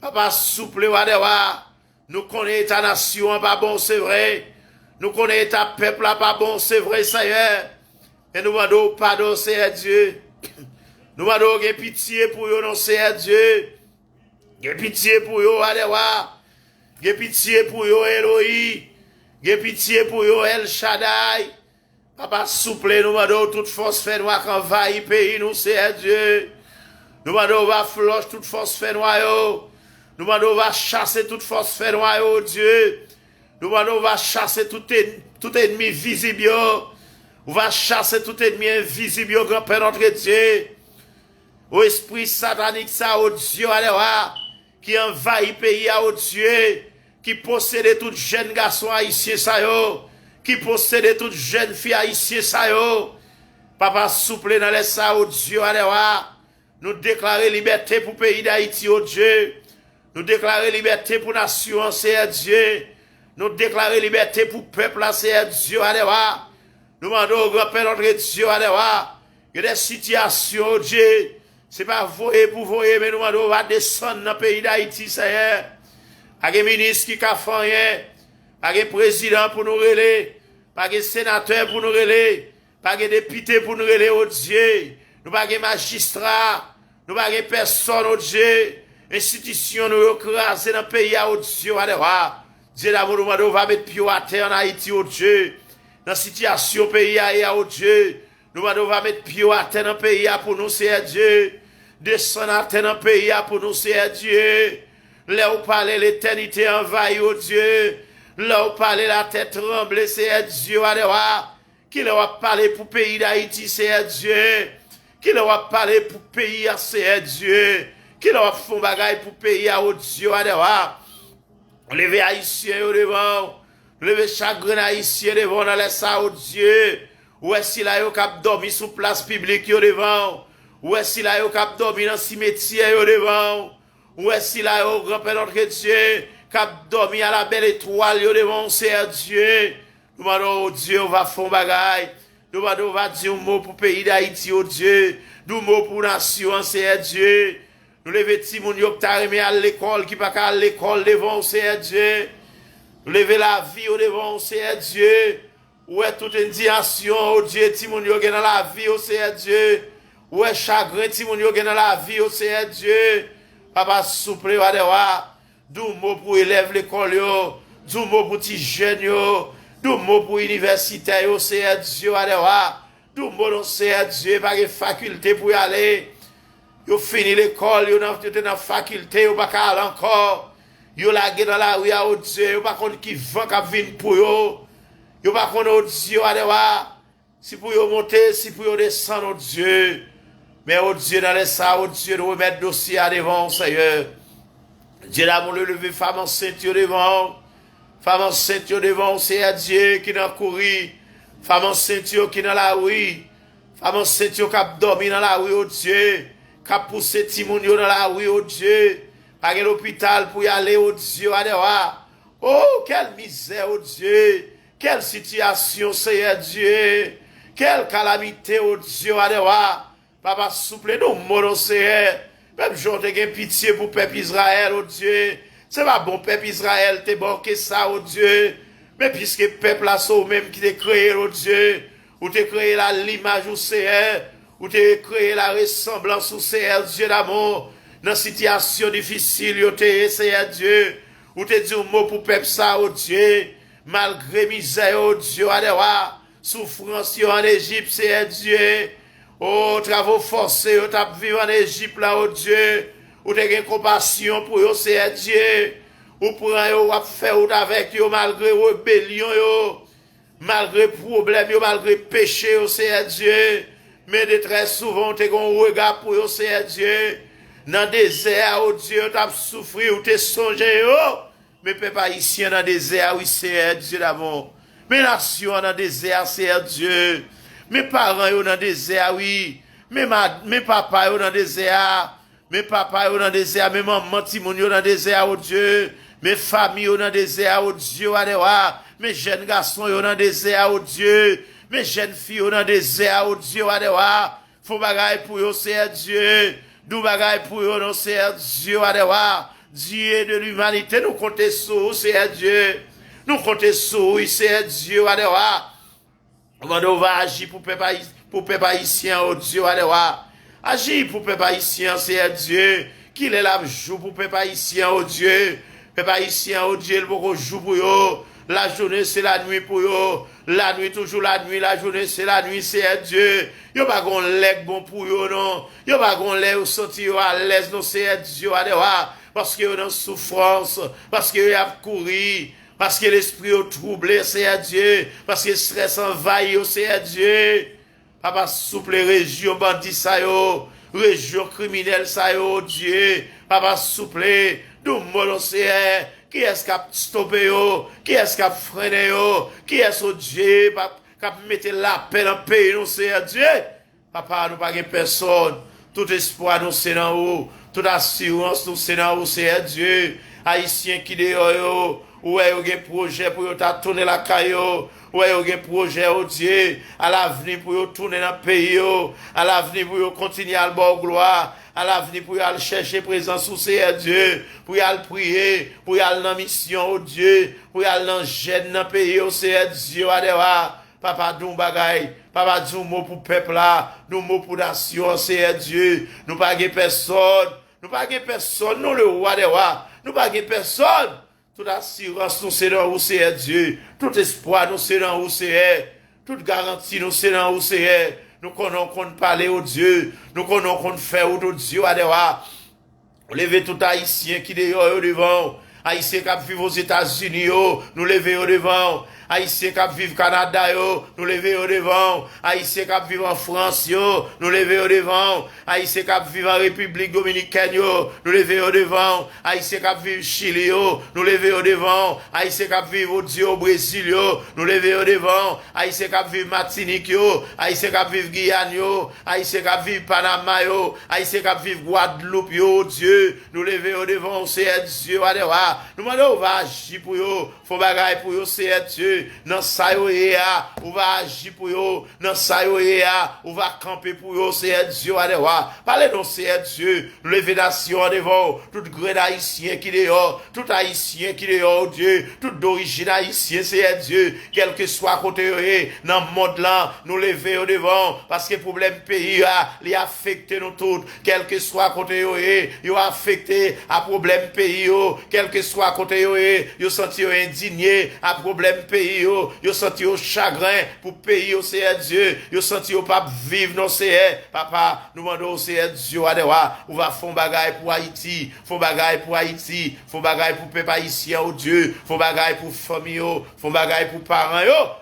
Papa souple allez voir. Nous connaissons ta nation, pas bon, c'est vrai. Nous connaissons ta peuple, pas bon, c'est vrai, ça y est. Et nous demandons pardon, c'est Dieu. Nous demandons pitié pour eux, non, c'est Dieu. Pitié pour eux, allez voir. Pitié pour eux, Elohim. Pitié pour eux, El Shaddai. Papa souple, nous demandons toute force fait noire qu'envahit pays, nous, c'est Dieu. Nous demandons va floche toute force fait noire, nous demandons va chasser toute force fait noire, oh Dieu. Nous demandons va chasser tout ennemi visible. On va chasser tout ennemi invisible, grand-père notre Dieu. Au esprit satanique, ça, oh Dieu, allez voir, qui envahit pays, oh Dieu, qui possède tout jeune garçon haïtien, ça, yo, qui possède toute jeune fille haïtien, ça, yo. Papa souple dans les ça, oh Dieu, allez voir. Nous déclarer liberté pour le pays d'Haïti, oh Dieu. Nous déclarer liberté pour la nation, c'est Dieu. Nous déclarer liberté pour le peuple, c'est Dieu, allez voir. Nous demandons au grand-père notre Dieu, allez voir. Il y a des situations, oh Dieu. C'est pas voyer pour voyer, mais nous demandons va descendre dans le pays d'Haïti, ça y est. Pas de ministre qui a fait rien. Pas de président pour nous relayer. Pas de sénateur pour nous relayer. Pas de député pour nous relayer, oh Dieu. Nous pas de magistrat. Nous pas de personne, oh Dieu. Institution nous écraser dans le pays, oh Dieu, allez voir. Dieu d'amour, nous demandons va mettre pied à terre en Haïti, oh Dieu. Dans la situation pays, oh Dieu. Nous demandons va mettre pied à terre dans le pays pour nous, c'est Dieu. Descendre à terre dans le pays pour nous, c'est Dieu. Là où parler l'éternité envahie, oh Dieu. Là où parler la tête tremble, c'est Dieu, allez voir. Qui leur a parlé pour le pays d'Haïti, c'est Dieu. Qui leur a parlé pour le pays, c'est Dieu. Qui leur a fait un bagage pour le pays, oh Dieu, allez voir. Levez haïtien devant. Levez chagrin haïtien devant dans les ça, oh Dieu. Où est-ce qu'il a eu cap dormi sous place publique devant? Où est-ce qu'il a eu cap dormi dans cimetière devant? Où est-ce qu'il a eu grand-père notre Dieu cap dormi à la belle étoile devant, c'est Dieu. Nous demandons, oh Dieu, on va faire un bagage. Nous demandons, on va dire un mot pour le pays d'Haïti, oh Dieu. Nous mot pour la nation, c'est Dieu. Nous levons petit moun yo qui t'a remis à l'école, qui pas à l'école devant, c'est Dieu. Nous levons la vie devant, c'est Dieu. Où est toute indignation, oh Dieu, petit moun yo dans la vie, c'est Dieu. Où est chagrin, petit moun yo dans la vie, c'est Dieu. Papa souple, va devoir. D'où mot pour élève l'école, d'où mot pour petit jeune, d'où mot pour universitaire, c'est Dieu, va devoir. D'où mot, c'est Dieu, pas de faculté pour y aller. Yo fini l'école, yo dans la faculté, yo pas aller encore. Yo lagué dans la rue, oh Dieu, yo pas contre qui vent qui vient pour yo. Yo pas contre oh Dieu, si pour yo monter, si pour yo descendre, oh Dieu. Mais oh Dieu, dans les ça, oh Dieu, nous remettre dossier à devant, Seigneur. Dieu d'amour, le lever, femme enceinte, yo devant. Femme enceinte, yo devant, c'est Dieu qui n'a couru. Femme enceinte, yo qui dans la rue. Femme enceinte, yo qui a dormi dans la rue, oh Dieu. Qui a poussé Timoun dans la rue, oh Dieu. Pas l'hôpital pour y aller, oh Dieu, oh, quelle misère, oh Dieu. Quelle situation, Seigneur Dieu. Quelle calamité, oh Dieu, Papa, souple, nous, mon Seigneur. Même jour, t'es pitié pour peuple Israël, oh Dieu. C'est pas bon, peuple Israël, t'es bon que ça, oh Dieu. Mais puisque peuple là, c'est même qui t'a créé, oh Dieu. Ou t'es créé l'image, oh Seigneur. Ou t'es créé la ressemblance, oh Seigneur Dieu d'amour. Dans situation difficile, yo t'es Seigneur Dieu. Ou t'es dit un mot pour peuple ça, oh Dieu. malgré misère, oh Dieu, adewa, souffrance en Égypte, c'est Dieu. Oh, travaux forcés, oh, t'as vécu en Égypte, là, oh Dieu. Ou t'as une compassion pour eux, c'est Dieu. Ou pour eux, ou faire avec eux, malgré rébellion, malgré problème, malgré péché, c'est Dieu. Mais de très souvent, t'as un regard pour eux, c'est Dieu. Dans le désert, oh Dieu, t'as souffert, ou t'es songé, oh. Mais peuple ici, dans le désert, oui, c'est Dieu d'abord. Mes nations, dans le désert, c'est Dieu. Mes parents, dans le désert, oui. Mes papas, dans le désert. Mes papas, dans le désert. Mes mamans, Timon, dans le désert, oh Dieu. Mes familles, dans le désert, oh Dieu, adewa. Mes jeunes garçons, dans le désert, oh Dieu. Mes jeunes filles, dans le désert, oh Dieu, adewa. Faut bagaille pour eux, c'est Dieu. Nous bagaille pour eux, non, c'est Dieu, adewa. Dieu de l'humanité, nous comptons sur, c'est Dieu. Nous comptons sur, c'est Dieu, adewa. On va agir pour peuple haïtien, oh Dieu, adewa. Agir pour peuple haïtien, c'est Dieu. Qu'il est là, joue pour peuple haïtien, oh Dieu. Peuple haïtien, oh Dieu, le bon jour pour eux. La journée, c'est la nuit pour eux. La nuit, toujours la nuit. La journée, c'est la nuit, c'est Dieu. Yo pas gon leg bon pour eux, non. Yo pas gon leg ou sentir à l'aise, non, c'est Dieu, adewa. Parce que dans souffrance, parce que y a couru, parce que l'esprit est troublé, c'est Dieu, parce que le stress envahit, c'est Dieu. Papa, souple région bandit ça yo, région criminelle ça yo, Dieu. Papa, souple, nous molons c'est qui est-ce qui a stoppé yo, qui est-ce qui a freiné yo, qui est-ce Dieu, qui a mis la paix dans le pays, nous c'est Dieu. Papa, nous pas personne, tout espoir nous c'est dans haut. Toute assurance, nous, c'est dans où c'est Dieu. Haïtien qui dehors, où est un projet pour tourner la caillou, où est un projet, oh Dieu, à l'avenir pour tourner dans le pays, à l'avenir pour continuer à le bon gloire, à l'avenir pour aller chercher présence où c'est Dieu, pour aller prier, pour aller dans mission, oh Dieu, pour aller dans gêne dans le pays, oh c'est Dieu, adewa. Papa, nous bagay, papa, nous mot pour peuple là, nous mot pour nation, c'est Dieu, nous pas personne. Nous pas personne, nous le roi des rois. Nous pas personne. Toute assurance, nous c'est dans où c'est Dieu. Tout espoir, nous c'est dans où c'est. Toute garantie, nous c'est dans où c'est. Nous connaissons qu'on parler au Dieu. Nous connaissons qu'on fait au Dieu à des rois. Levez tout haïtien qui est devant. Haïtien qui vivent aux États-Unis, nous levez au devant. Haïtien qui vivent au Canada, nous levez au devant. Haïtien qui vivent en France, nous levez au devant. Haïtien qui vivent en République Dominicaine, nous levez au devant. Haïtien qui vivent au Chili, nous levez au devant. Haïtien qui vivent au Brésil, nous levez au devant. Haïtien qui vivent Martinique, Haïtien qui vivent Guyane, Haïtien qui vivent Panama, Haïtien qui vivent Guadeloupe, Dieu, nous levez au devant, c'est Dieu, adewa. Nous demandons, on va agir pour eux, faut bagaille pour eux, c'est Dieu. Dans ça, on va agir pour eux, dans ça, on va camper pour eux, c'est Dieu, adewa. Parlez donc, c'est Dieu, nous levez nation devant, tout grand haïtien qui est dehors, tout haïtien qui est dehors, Dieu, tout d'origine haïtien, c'est Dieu, quel que soit côté, dans le monde là, nous lever au devant, parce que le problème pays, il affecte nous tous, quel que soit côté, il a affecté à problème pays, quel que soit côté, il senti indigné à problème pays, il senti chagrin pour pays, c'est Dieu, il senti pas vivre, non, c'est papa, nous demandons, c'est Dieu, adewa, on va faire bagaille pour Haïti, faut bagaille pour Haïti, faut bagaille pour peuple haïtien, oh Dieu, faut bagaille pour famille, faut bagaille pour parents,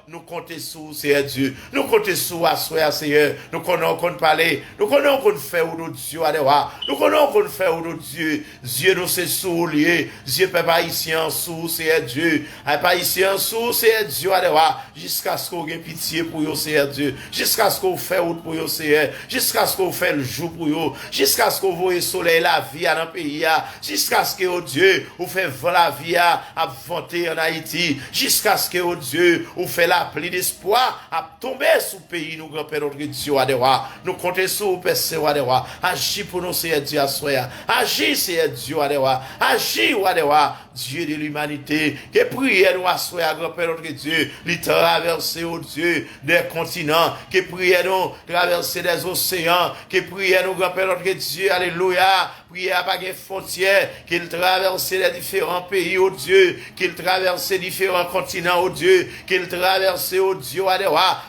nous comptons sur, c'est Dieu, nous comptons sur, à Seigneur, nous connaissons qu'on parler, nous connaissons qu'on fait ou Dieu, adewa, nous connaissons qu'on fait ou Dieu, Dieu nous c'est soulier, Dieu peuple haïtien sous, c'est Dieu, peuple haïtien sous, c'est Dieu, adewa, jusqu'à ce qu'on ait pitié pour eux, c'est Dieu, jusqu'à ce qu'on fait ou pour eux, c'est jusqu'à ce qu'on fait le jour pour eux, jusqu'à ce qu'on voit le soleil, la vie dans le pays, jusqu'à ce que, oh Dieu, on fait la vie à vanter en Haïti, jusqu'à ce que, oh Dieu, on fait la pluie d'espoir à tomber sous le pays, nous, grand-père, notre Dieu, adewa, nous comptons sur Père, adewa, agis pour nous, c'est Dieu, à soi, agis, c'est Dieu, adewa, agis, adewa, Dieu de l'humanité, que prière nous à soi, grand-père, notre notre Dieu, les traverser, oh Dieu, des continents, qui priait nous, traverser des océans, qui priait nous, grand-père notre Dieu, alléluia, priez à pas de frontières, qu'il traverse les différents pays, oh Dieu, qu'il traverse les différents continents, oh Dieu, qu'il traverse, oh Dieu,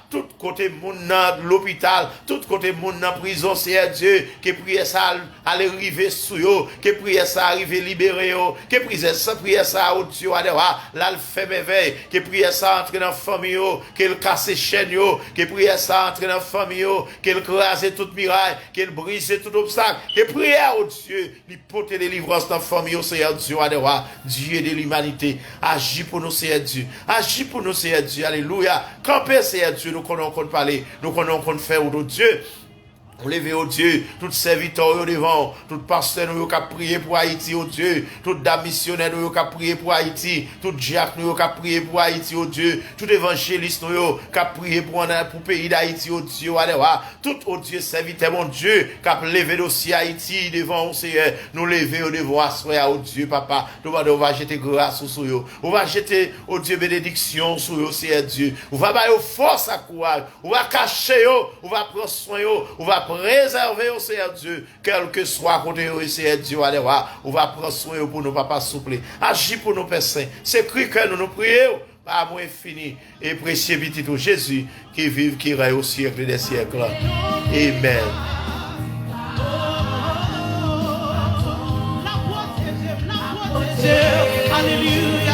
tout côté monde dans l'hôpital, tout côté monde dans prison, c'est Dieu, qui priez ça aller arriver sous yo, qui priez ça arriver libérer yo, qui priez ça, oh Dieu, là le fait merveille, qui priez ça entrer dans la famille yo, qu'il casse chaîne yo, qui priez ça entrer dans la famille yo, qu'il crase toute miraille, qu'il brise tout obstacle, qui priez, oh Dieu, lui porter délivrance dans la famille, Seigneur Dieu, Dieu de l'humanité, agis pour nous, Seigneur Dieu, agis pour nous, Seigneur Dieu, alléluia, campez, Seigneur Dieu, nous connaissons parler, nous connaissons faire, oh Dieu, levez, oh Dieu, tout serviteur devant, tout pasteur nous qui a prié pour Haïti, oh Dieu, tout dame missionnaire nous qui a prié pour Haïti, tout diacre nous qui a prié pour Haïti, oh Dieu, tout évangéliste nous qui a prié pour le pays d'Haïti, oh Dieu, tout, oh Dieu, serviteur, mon Dieu, qui a levé dossier Haïti devant, oh Seigneur, nous lever au devant, oh Dieu, papa, nous va jeter grâce sur eux, on va jeter, oh Dieu, bénédiction sur eux, Seigneur Dieu, on va bailler force à courage, on va cacher, on va prendre soin, on va préserver au Seigneur Dieu, quel que soit côté au Seigneur Dieu, on va prendre soin pour nous, papa souple. Agis pour nos pères saints. C'est cru que nous prions, par amour infini et précieux petit tout Jésus, qui vive, qui règne au siècle des siècles. Amen. Alléluia.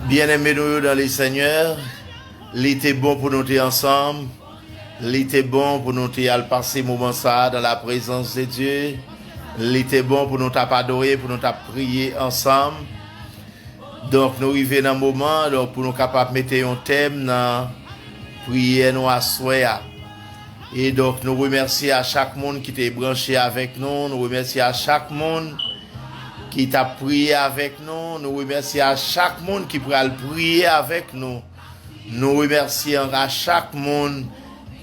Bien-aimés nous dans les Seigneurs, il était bon pour nous être ensemble, il était bon pour nous aller passer moment ça dans la présence de Dieu, il était bon pour nous adorer, pour nous prier ensemble. Donc nous arrivons dans un moment donc pour nous capables de mettre un thème dans prier nous à soir. Et donc nous remercions à chaque monde qui était branché avec nous, nous remercions à chaque monde qui t'a prié avec nous, nous remercions à chaque monde qui pourra prier avec nous. Nous remercions à chaque monde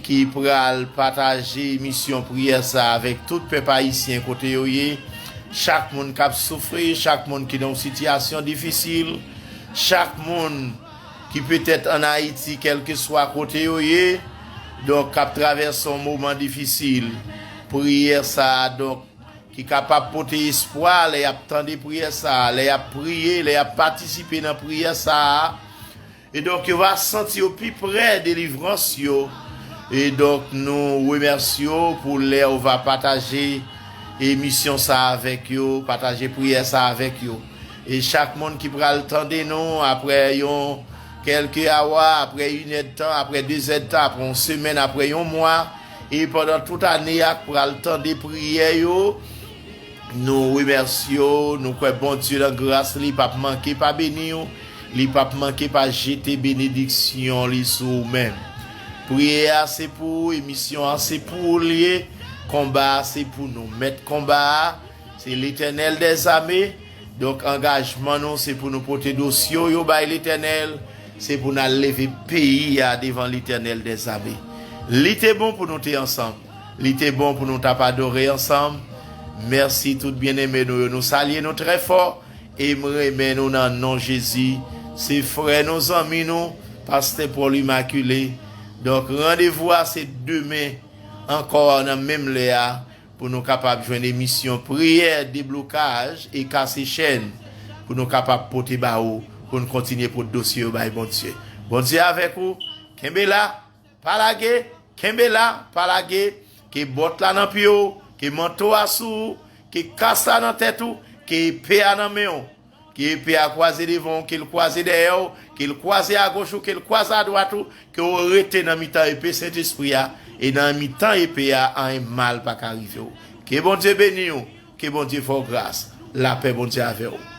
qui pourra partager mission prière ça avec tout peuple haïtien côté yoyé. Chaque monde qui a souffert, chaque monde qui est dans une situation difficile, chaque monde qui peut être en Haïti, quel que soit côté yoyé, donc qui a traversé un moment difficile. Prière ça donc qui est capable de porter espoir, les attendre prier ça, les a prié, les a participé dans la prière ça. Et donc, il va sentir au plus près de délivrance. Et donc, nous remercions pour les on va partager émission ça avec eux, partager prière ça avec eux. Et chaque monde qui prend le temps de nous, après quelques heures, après une heure de temps, après 2 heures de temps, après une semaine, après un mois, et pendant toute l'année, pour le temps de prière, nous remercions, nous croyons bon Dieu la grâce, il ne pas manquer, pas bénir, il ne pas manquer, pas jeter bénédiction sur nous-mêmes. Prière, c'est pour, émission, c'est pour lier, combat, c'est pour nous. Mettre combat, c'est l'Éternel des armées. Donc, engagement, nous, c'est pour nous porter dossier au bail l'Éternel. C'est pour nous lever pays devant l'Éternel des armées. L'été bon pour nous être ensemble. L'été bon pour nous adorer ensemble. Merci tout bien-aimé. Nous saluons nous très fort. Et nous remercions nous dans le nom de Jésus. C'est frère, nos amis, nous, pasteur Paul Immaculé. Donc, rendez-vous à ces demain, encore dans le même léa, pour nous capables de jouer une émission prière, déblocage et casser chaîne, pour nous capables de porter baou, pour nous continuer pour le dossier, bon Dieu. Bon Dieu avec vous, Kembela, palagé, Kembela, palagé, qui botte là dans pio, qui manteau à sous, qui casse là dans tête ou, qui épée à dans main, qui épée à croiser devant, qui le croise derrière, qui le croise à gauche ou qui le croise à droite ou, qui arrête dans mi-temps épée Saint-Esprit et dans mi-temps épée un mal pas qu'arriver. Que bon Dieu bénisse, que bon Dieu fasse grâce. La paix bon Dieu avec vous.